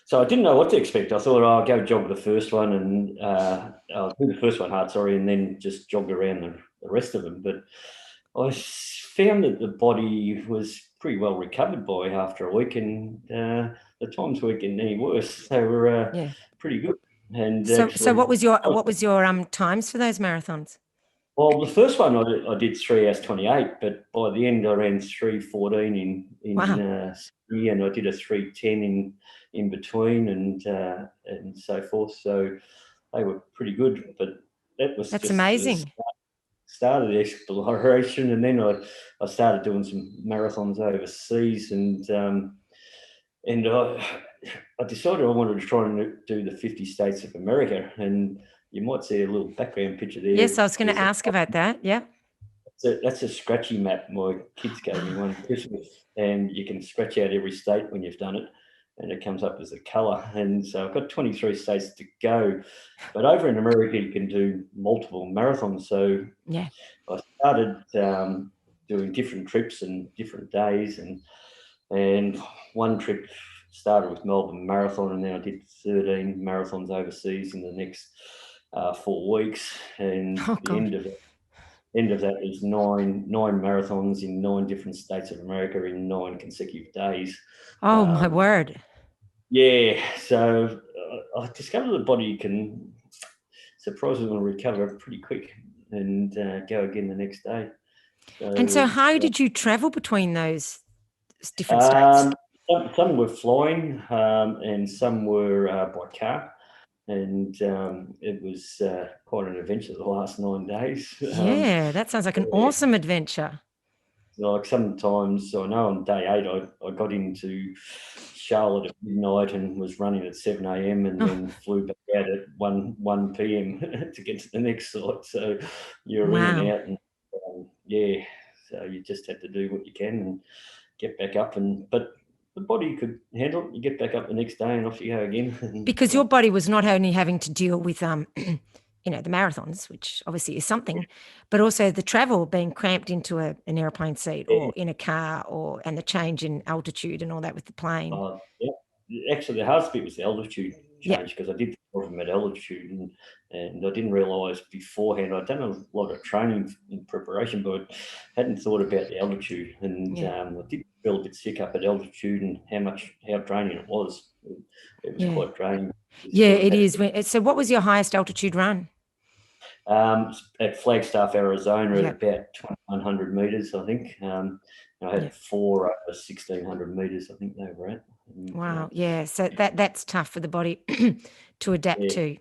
so I didn't know what to expect. I thought I'll go jog the first one, and I'll do the first one hard, and then just jog around the rest of them. But I found that the body was pretty well recovered by after a week, and the times weren't getting any worse. They were pretty good. And so what was your times for those marathons? Well, the first one I did 3 hours 28, but by the end I ran 3:14 in Sydney, and I did a 3:10 in between, and so forth. So they were pretty good, but that's just amazing. Started the exploration, and then I started doing some marathons overseas, and I decided I wanted to try and do the 50 states of America, and you might see a little background picture there. Yes, I was going to ask about that. Yeah. That's a scratchy map my kids gave me one Christmas, and you can scratch out every state when you've done it, and it comes up as a colour. And so I've got 23 states to go, but over in America you can do multiple marathons. So I started doing different trips and different days, and one trip started with Melbourne Marathon, and then I did 13 marathons overseas in the next 4 weeks, and the end of that is nine marathons in 9 different states of America in 9 consecutive days. Oh, my word. Yeah, so I discovered the body can surprisingly recover pretty quick and go again the next day. So how did you travel between those different states? Some were flying, and some were by car. And it was quite an adventure the last 9 days. Yeah, that sounds like an awesome adventure. like sometimes, I know on day 8 I got into Charlotte at midnight and was running at 7 a.m. and then flew back out at 1 p.m. to get to the next site. So you're in and out, and so you just have to do what you can and get back up. But the body could handle it. You get back up the next day and off you go again. Because your body was not only having to deal with the marathons, which obviously is something, but also the travel, being cramped into an airplane seat or in a car, and the change in altitude and all that with the plane. Actually, the hardest bit was the altitude change, because I did from at altitude, and I didn't realise beforehand. I'd done a lot of training in preparation, but I hadn't thought about the altitude, and I did feel a bit sick up at altitude, and how draining it was. It was quite draining. It is. So what was your highest altitude run? At Flagstaff, Arizona, at about 2,100 metres, I think. I had 4 over 1,600 metres, I think they were at. And, wow. So that's tough for the body to adapt to.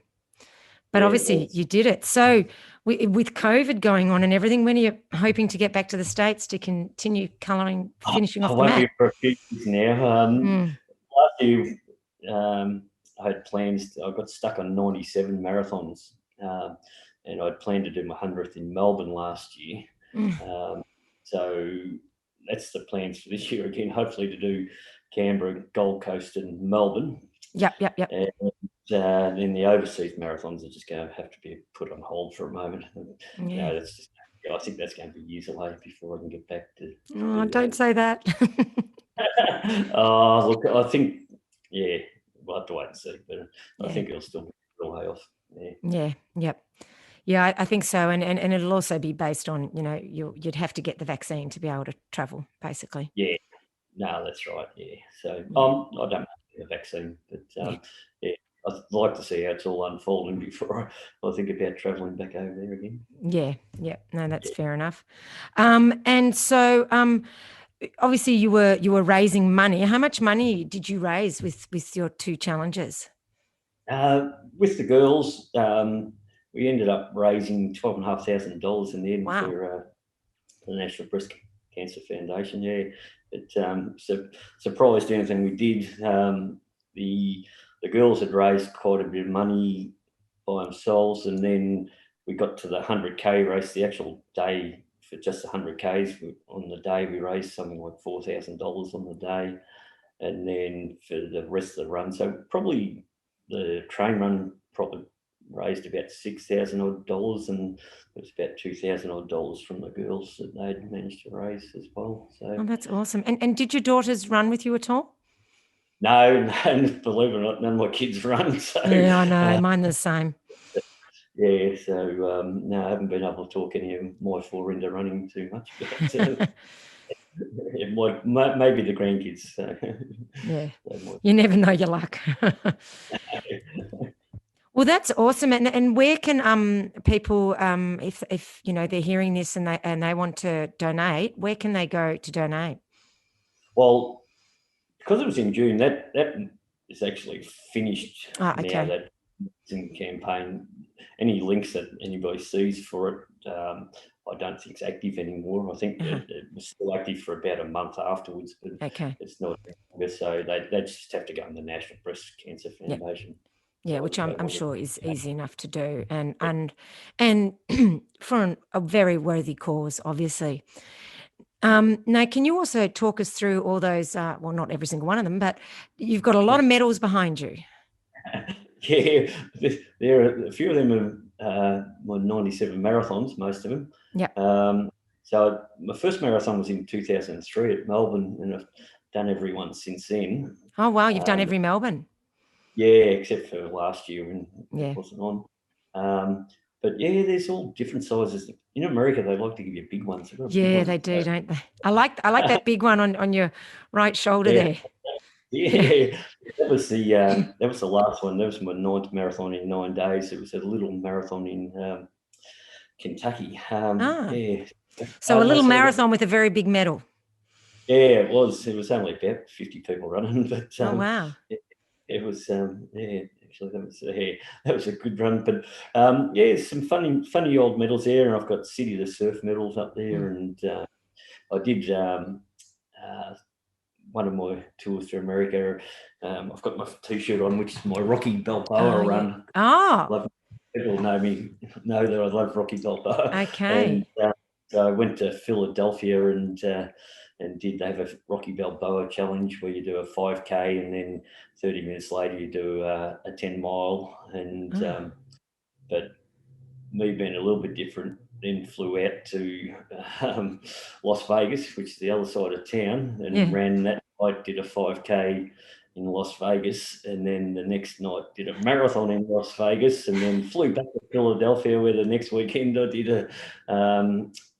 But obviously you did it. So with COVID going on and everything, when are you hoping to get back to the States to continue finishing off the mat? I won't be for a few years now. Last year, I had plans. I got stuck on 97 marathons, and I'd planned to do my 100th in Melbourne last year. So that's the plans for this year again, hopefully to do Canberra, Gold Coast and Melbourne. Yep. And then the overseas marathons are just going to have to be put on hold for a moment. I think that's going to be years away before I can get back to. Don't say that. Look, I think, we'll have to wait and see, but I think it'll still be a way off. Yeah, I think so, and it'll also be based on, you'd have to get the vaccine to be able to travel, basically. Yeah, no, that's right. Yeah, so I don't know the vaccine, but I'd like to see how it's all unfolding before I think about travelling back over there again. Yeah, no, that's fair enough. And so, obviously, you were raising money. How much money did you raise with your 2 challenges? With the girls, we ended up raising $12,500 in the end for the National Breast Cancer Foundation. Yeah, it surprised anything we did. The girls had raised quite a bit of money by themselves, and then we got to the 100K race, the actual day for just the 100Ks. On the day, we raised something like $4,000 on the day, and then for the rest of the run, so probably the train run probably raised about $6,000 and it was about $2,000 from the girls that they'd managed to raise as well. So that's awesome. And did your daughters run with you at all? No, believe it or not, none of my kids run. So, yeah, I know. Mine the same. Yeah, so no, I haven't been able to talk any of my 4 into running too much. But, maybe the grandkids. So. Yeah, you never know your luck. Well, that's awesome. And where can people, if they're hearing this and they want to donate, where can they go to donate? Well, because it was in June, that is actually finished now. That campaign. Any links that anybody sees for it, I don't think it's active anymore. I think it was still active for about a month afterwards, but it's not longer. So they just have to go on the National Breast Cancer Foundation. Yeah, which I'm sure is easy enough to do, and for a very worthy cause, obviously. Now, can you also talk us through all those? Well, not every single one of them, but you've got a lot of medals behind you. Yeah, there are a few of them are 97 marathons, most of them. Yeah. So my first marathon was in 2003 at Melbourne, and I've done every one since then. Oh wow, you've done every Melbourne. Yeah, except for last year when it wasn't on. But yeah, there's all different sizes. In America, they like to give you big ones. Yeah, they do, don't they? I like that big one on your right shoulder there. Yeah, that was the last one. That was my 9th marathon in 9 days. It was a little marathon in Kentucky. Yeah. So a little marathon with a very big medal. Yeah, it was. It was only about 50 people running, but oh wow. It was actually that was a good run. But some funny old medals there, and I've got City of the Surf medals up there, and I did one of my tours to America. I've got my T-shirt on, which is my Rocky Balboa run. Oh, People know that I love Rocky Balboa. okay. And so I went to Philadelphia and they have a Rocky Balboa challenge where you do a 5K and then 30 minutes later you do a 10 mile. And but me being a little bit different, then flew out to Las Vegas, which is the other side of town, and ran that night, did a 5K in Las Vegas, and then the next night did a marathon in Las Vegas, and then flew back to Philadelphia, where the next weekend I did a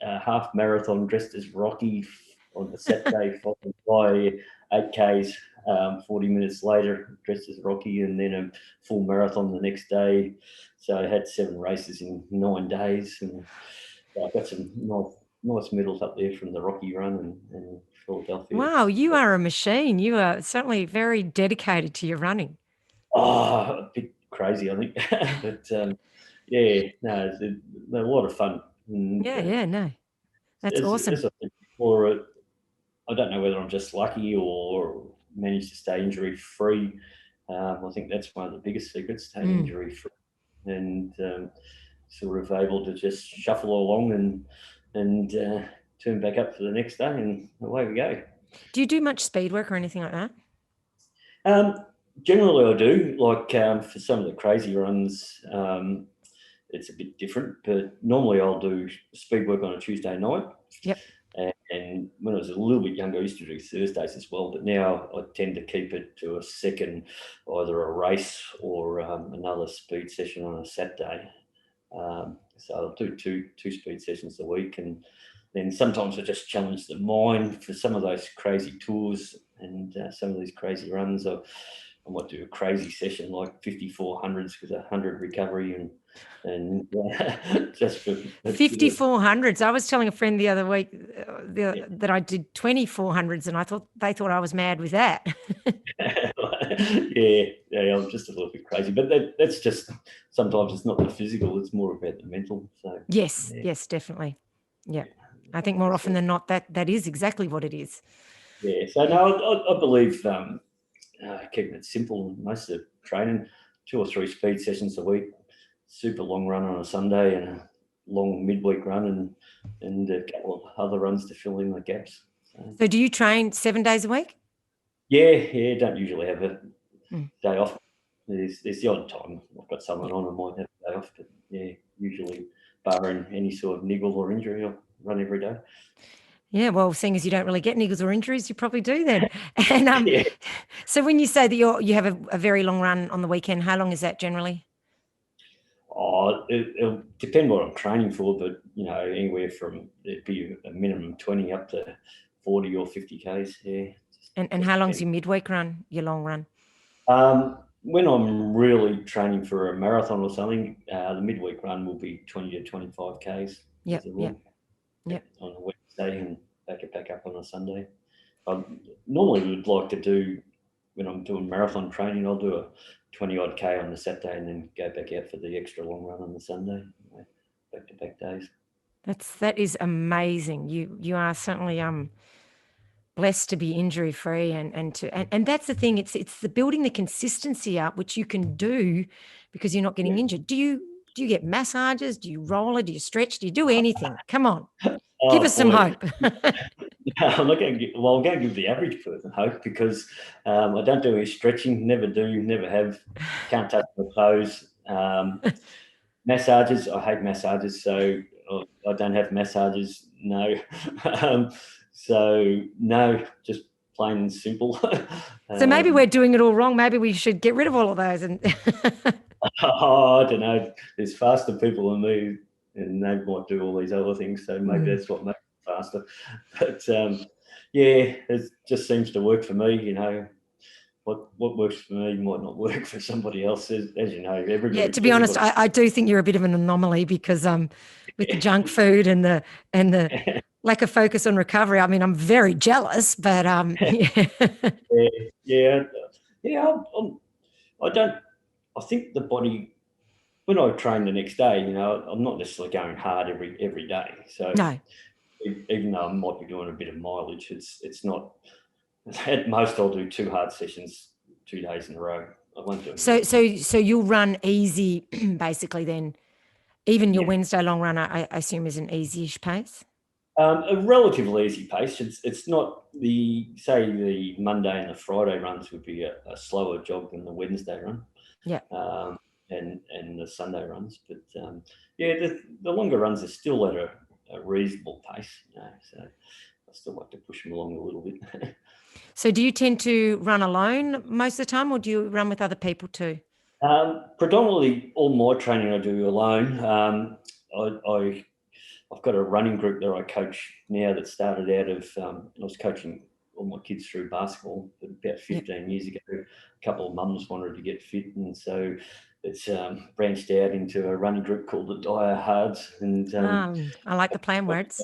half marathon dressed as Rocky on the Saturday, followed by 8Ks 40 minutes later, dressed as Rocky, and then a full marathon the next day. So I had 7 races in 9 days, and I got some nice medals up there from the Rocky Run and Philadelphia. Wow, you are a machine. You are certainly very dedicated to your running. Oh, a bit crazy, I think. But it's a lot of fun. And, no. That's awesome. As I said before, I don't know whether I'm just lucky or managed to stay injury free. I think that's one of the biggest secrets, staying injury free, and sort of able to just shuffle along and turn back up for the next day, and away we go. Do you do much speed work or anything like that? Generally I do. Like for some of the crazy runs, it's a bit different, but normally I'll do speed work on a Tuesday night. Yep. And when I was a little bit younger, I used to do Thursdays as well, but now I tend to keep it to a second, either a race or another speed session on a Saturday. So I'll do two speed sessions a week, and then sometimes I just challenge the mind for some of those crazy tours and some of these crazy runs. I might do a crazy session like 5400s with 100 recovery and just for 5400s. I was telling a friend the other week that I did 2400s, and they thought I was mad with that. yeah, I'm just a little bit crazy, but that's just sometimes it's not the physical; it's more about the mental. So yes, definitely. Yeah, I think more often than not that is exactly what it is. Yeah. So no, I believe keeping it simple. Most of the training, 2 or 3 speed sessions a week, super long run on a Sunday, and a long midweek run, and a couple of other runs to fill in the gaps. So do you train 7 days a week? Yeah. Don't usually have a day off. There's the odd time I've got someone on, I might have a day off, but usually barring any sort of niggle or injury, I'll run every day. Yeah, well, seeing as you don't really get niggles or injuries, you probably do then. And so when you say that you have a very long run on the weekend, how long is that generally? Oh, it'll depend what I'm training for, but anywhere from it'd be a minimum 20 up to 40 or 50 Ks. Yeah. And how long's your midweek run, your long run? When I'm really training for a marathon or something, the midweek run will be 20 to 25 Ks. Yep. On a Wednesday and back up on a Sunday. I normally would like to do, when I'm doing marathon training, I'll do a 20 odd K on the Saturday and then go back out for the extra long run on the Sunday, back-to-back days. That is amazing. You are certainly blessed to be injury free, and that's the thing. It's the building the consistency up, which you can do because you're not getting injured. Do you get massages? Do you roller? Do you stretch? Do you do anything? Come on, give us some hope. I'm not going to I'm going to give the average person hope because I don't do any stretching, never have, can't touch my toes. Massages, I hate massages, so I don't have massages, no. So no, just plain and simple. So maybe we're doing it all wrong. Maybe we should get rid of all of those. And I don't know. There's faster people than me, and they might do all these other things. So maybe that's what makes it faster. But it just seems to work for me. What works for me might not work for somebody else. As you know, everybody. Yeah, to be honest, I do think you're a bit of an anomaly because with the junk food and the lack of focus on recovery. I mean, I'm very jealous, but I think the body, when I train the next day, I'm not necessarily going hard every day. So no. even though I might be doing a bit of mileage, it's not. At most, I'll do 2 hard sessions 2 days in a row. I won't do it. So you'll run easy, basically. Then, even your Yeah. Wednesday long run, I assume, is an easy-ish pace. A relatively easy pace. It's not the Monday and the Friday runs would be a slower jog than the Wednesday run. Yeah. And the Sunday runs, but the longer runs are still at a reasonable pace. So I still like to push them along a little bit. So do you tend to run alone most of the time, or do you run with other people too? Predominantly, all my training I do alone. I've got a running group that I coach now that started out of, I was coaching all my kids through basketball about 15 years ago. A couple of mums wanted to get fit, and so it's branched out into a running group called the Dyer Hards. And I like the plan words.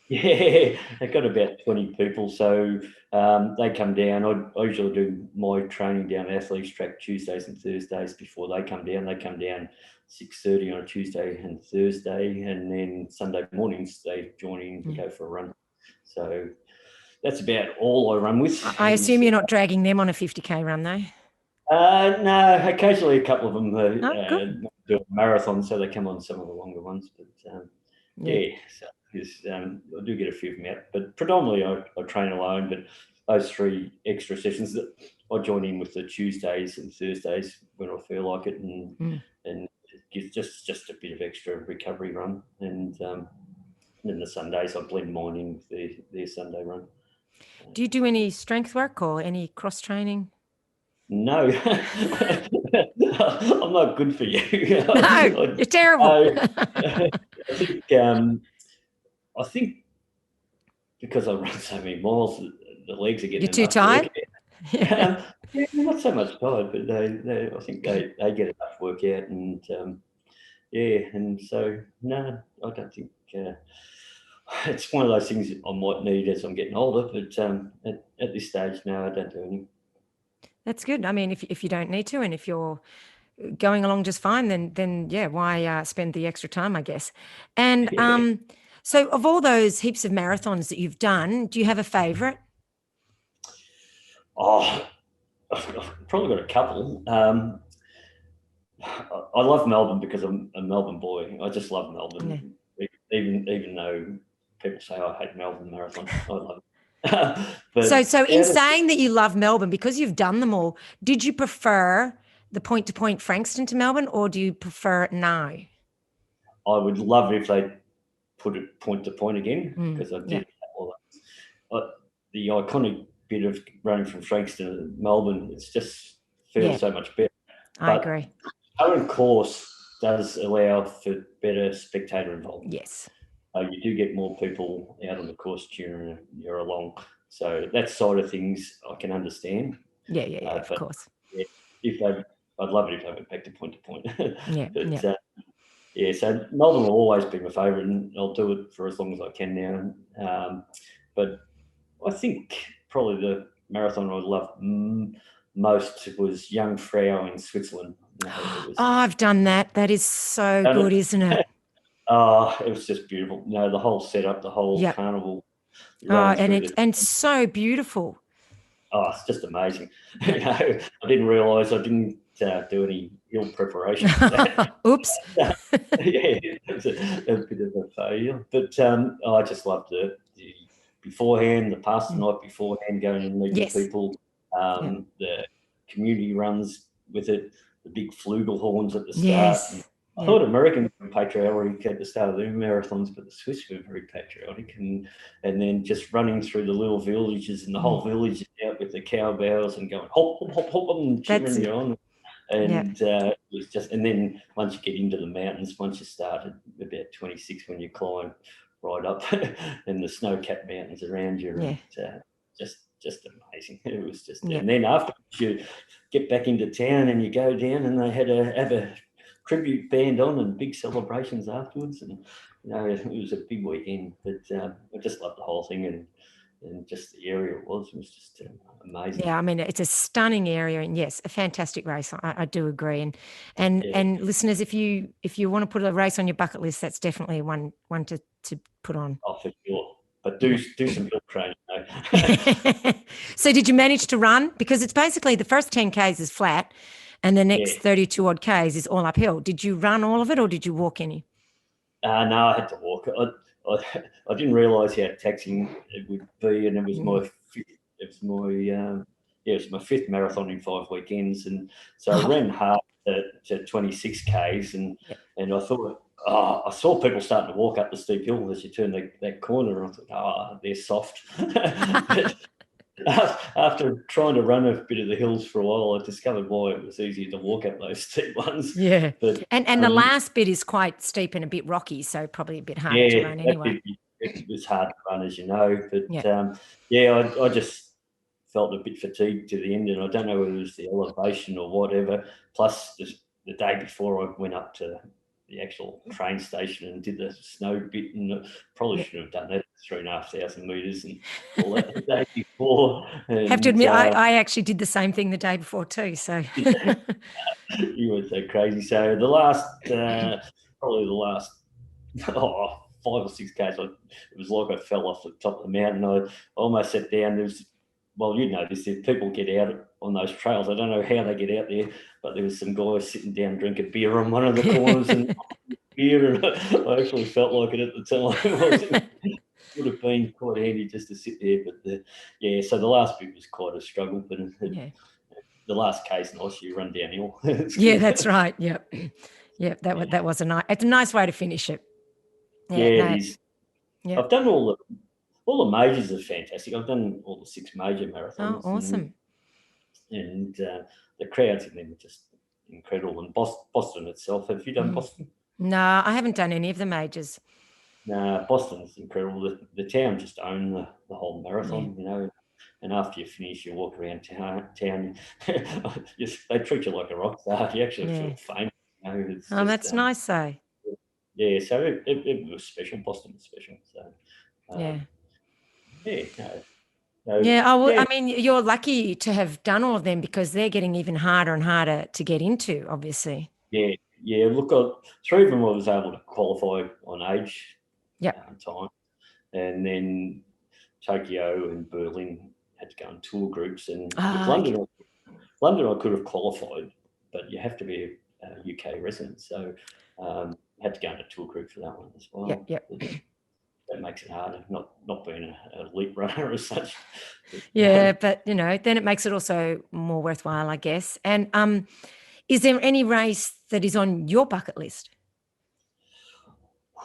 Yeah, they've got about 20 people. So they come down. I usually do my training down at Athletics Track Tuesdays and Thursdays before they come down. They come down 6:30 on a Tuesday and Thursday, and then Sunday mornings they join in and go for a run. So that's about all I run with. I assume you're not dragging them on a 50K run, though? No, occasionally a couple of them do a marathon, so they come on some of the longer ones. But so I do get a few of them out. But predominantly I train alone, but those 3 extra sessions that I join in with the Tuesdays and Thursdays when I feel like it, and it gives just a bit of extra recovery run. And then the Sundays I blend mine in with their Sunday run. Do you do any strength work or any cross training? No, I'm not good for you. No, you're terrible. I think because I run so many miles, the legs are getting. You're too tired. Not so much tired, but I think they get enough workout, and and so no, I don't think it's one of those things I might need as I'm getting older. But at this stage, no, I don't do any. That's good. I mean, if you don't need to, and if you're going along just fine, then why spend the extra time, I guess. And so of all those heaps of marathons that you've done, do you have a favourite? Oh, I've probably got a couple. I love Melbourne because I'm a Melbourne boy. I just love Melbourne, even though people say I hate Melbourne Marathon. I love it. But so in saying that you love Melbourne, because you've done them all, did you prefer the point-to-point Frankston to Melbourne, or do you prefer it now? I would love it if they put it point-to-point again, because I did all that. The iconic bit of running from Frankston to Melbourne, it just feels so much better. I agree. Current course does allow for better spectator involvement. Yes. You do get more people out on the course cheering you're along. So that side of things I can understand. Yeah, of course. I'd love it if I went back to point. So Melbourne will always be my favourite, and I'll do it for as long as I can now. But I think probably the marathon I loved most was Jungfrau in Switzerland. I've done that. That is so good, isn't it? It was just beautiful. The whole setup, the whole carnival. And so beautiful. It's just amazing. I didn't realise I didn't do any ill preparation. Oops. It was a bit of a failure. But I just loved the beforehand, the past the night beforehand, going and meeting people, the community runs with it, the big flugelhorns at the start. Yes. I thought Americans were patriotic at the start of their marathons, but the Swiss were very patriotic, and then just running through the little villages, and the whole village is out with the cowbells and going hop, hop, hop, hop, and cheering you on. And it was just, and then once you get into the mountains, once you start at about 26, when you climb right up, and the snow-capped mountains around you, just amazing. It was just, and then afterwards you get back into town and you go down, and they had have a tribute band on and big celebrations afterwards, and it was a big weekend. But I just loved the whole thing, and just the area it was just amazing. Yeah, I mean, it's a stunning area, and yes, a fantastic race. I do agree. And listeners, if you want to put a race on your bucket list, that's definitely one to put on. Oh, for sure. but do some hill training though. So did you manage to run? Because it's basically the first 10 Ks is flat and the next 32 odd Ks is all uphill. Did you run all of it or did you walk any? No, I had to walk. I didn't realise how taxing it would be, and it was my fifth marathon in 5 weekends, and so I ran hard to 26 Ks, and I thought, I saw people starting to walk up the steep hill as you turn that corner, and I thought, they're soft. After trying to run a bit of the hills for a while, I discovered why it was easier to walk up those steep ones. Yeah, but and the last bit is quite steep and a bit rocky, so probably a bit harder to run anyway. It was hard to run, as you know, but I just felt a bit fatigued to the end, and I don't know whether it was the elevation or whatever. Plus, the day before, I went up to the actual train station and did the snow bit, and probably should have done that 3,500 meters and all that the day before. And, have to admit, I actually did the same thing the day before too. So you were so crazy. So the last, probably the last 5 or 6 Ks, it was like I fell off the top of the mountain. I almost sat down. You know this, if people get out on those trails, I don't know how they get out there, but there was some guys sitting down drinking beer on one of the corners and beer, and I actually felt like it at the time. It would have been quite handy just to sit there, but so the last bit was quite a struggle, but the last case, nice, you run downhill. Yeah, that's right. Yep. That was it's a nice way to finish it. It is. Yep. I've done all the majors are fantastic. I've done all the 6 major marathons. Oh, awesome. And the crowds in them are just incredible. And Boston itself, have you done Boston? No, I haven't done any of the majors. No, Boston's incredible. The town just own the whole marathon, you know. And after you finish, you walk around town. They treat you like a rock star. You actually feel famous. You know, that's nice, though. Yeah, so it was special. Boston was special. So I mean, you're lucky to have done all of them because they're getting even harder and harder to get into, obviously. Yeah. Look, 3 of them I was able to qualify on age time. And then Tokyo and Berlin had to go in tour groups. And London I could have qualified, but you have to be a UK resident. So had to go in a tour group for that one as well. Yep. That makes it harder, not being an elite runner as such. But you know, then it makes it also more worthwhile, I guess. And is there any race that is on your bucket list?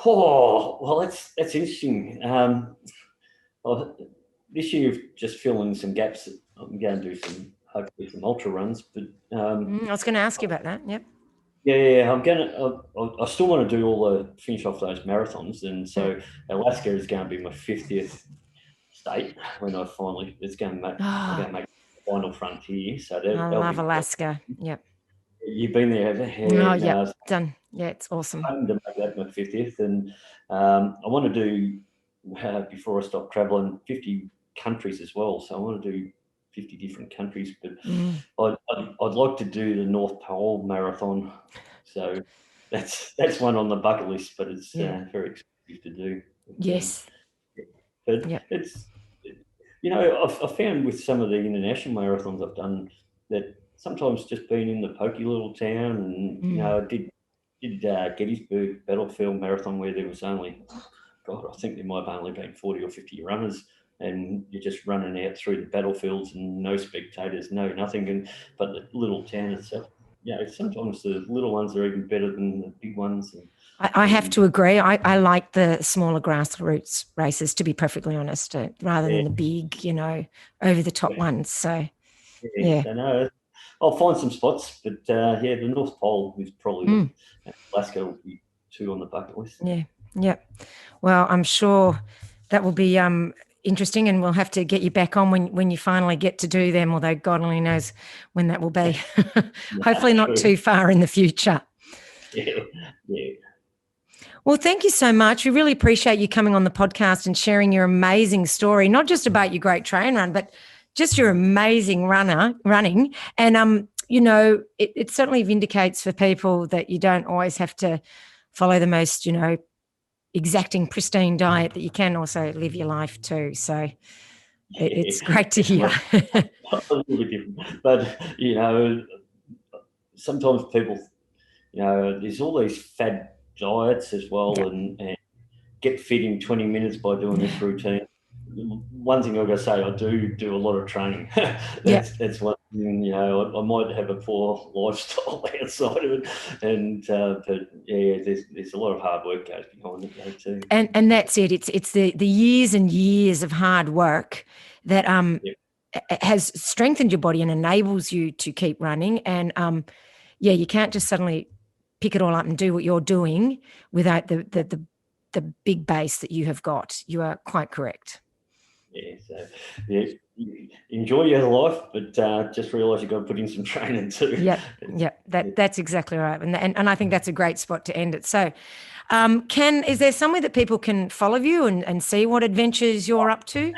Oh, well, that's interesting. This year, just filling some gaps. I'm going to do hopefully some ultra runs. But I was going to ask you about that. Yep. Yeah, I still want to do finish off those marathons, and so Alaska is going to be my 50th state when I'm going to make the final frontier. So I love Alaska. Yep. You've been there, haven't you? Done. Yeah, it's awesome. I'm to make that my 50th, and I want to do before I stop traveling 50 countries as well. So I want to do 50 different countries, but I'd like to do the North Pole Marathon. So that's one on the bucket list, but it's very expensive to do. Yes. But it's, I found with some of the international marathons I've done that sometimes just being in the pokey little town, and I did Gettysburg Battlefield Marathon where there was only, I think there might have only been 40 or 50 runners, and you're just running out through the battlefields and no spectators, no nothing. But the little town itself, sometimes the little ones are even better than the big ones. I have to agree. I like the smaller grassroots races, to be perfectly honest, rather than the big, over the top ones. So, I know. I'll find some spots, but the North Pole is probably Alaska will be 2 on the bucket list. Yeah. Well, I'm sure that will be interesting, and we'll have to get you back on when you finally get to do them, although God only knows when that will be. Hopefully not too far in the future. Yeah. Well, thank you so much. We really appreciate you coming on the podcast and sharing your amazing story, not just about your great train run, but just your amazing running. And, it certainly vindicates for people that you don't always have to follow the most, exacting, pristine diet, that you can also live your life too. So it's great to hear. A little bit different. But, sometimes people, there's all these fad diets as well, and get fit in 20 minutes by doing this routine. One thing I've got to say, I do a lot of training. That's one thing, I might have a poor lifestyle outside of it. And, but yeah, there's a lot of hard work goes behind it though too. And that's it. It's the years and years of hard work that has strengthened your body and enables you to keep running. And you can't just suddenly pick it all up and do what you're doing without the big base that you have got. You are quite correct. Yeah, so enjoy your life, but just realise you've got to put in some training too. That's exactly right, and I think that's a great spot to end it. So, is there somewhere that people can follow you and see what adventures you're up to?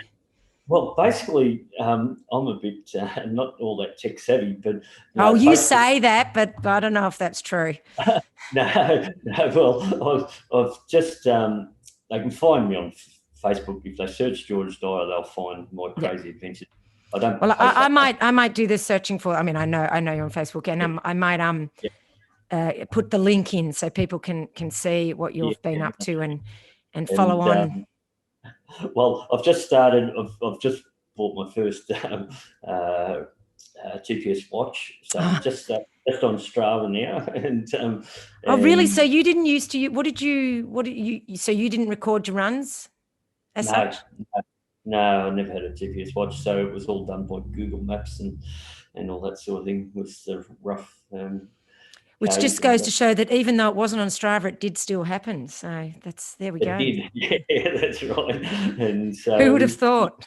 Well, basically, I'm a bit not all that tech savvy, but you say that, but I don't know if that's true. No. Well, I've just they can find me on Facebook. If they search George Dyer, they'll find my crazy adventures. I don't. Well, I might do this searching for. I mean, I know you're on Facebook, and I might put the link in so people can see what you've been up to and follow on. Well, I've just started. I've just bought my first GPS watch, so I'm just on Strava now. And really? So you didn't used to? So you didn't record your runs? No, I never had a GPS watch, so it was all done by Google Maps and all that sort of thing with the rough. Which just goes to show that even though it wasn't on Strava, it did still happen. So there we go. It did. Yeah, that's right. And so who would have thought?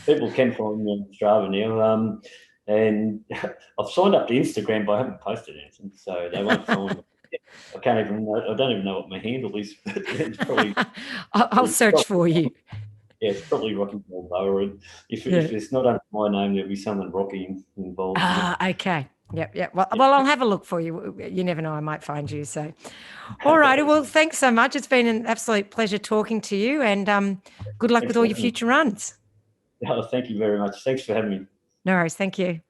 People can find me on Strava now. And I've signed up to Instagram, but I haven't posted anything, so they won't find me. I don't even know what my handle is. It's probably, I'll search for you. Yeah, it's probably Rocky Balboa. And if it's not under my name, there'll be someone Rocky involved. Okay. Yep. Well, I'll have a look for you. You never know, I might find you. So, all righty. Well, thanks so much. It's been an absolute pleasure talking to you, and good luck with all your future runs. Oh, thank you very much. Thanks for having me. No worries. Thank you.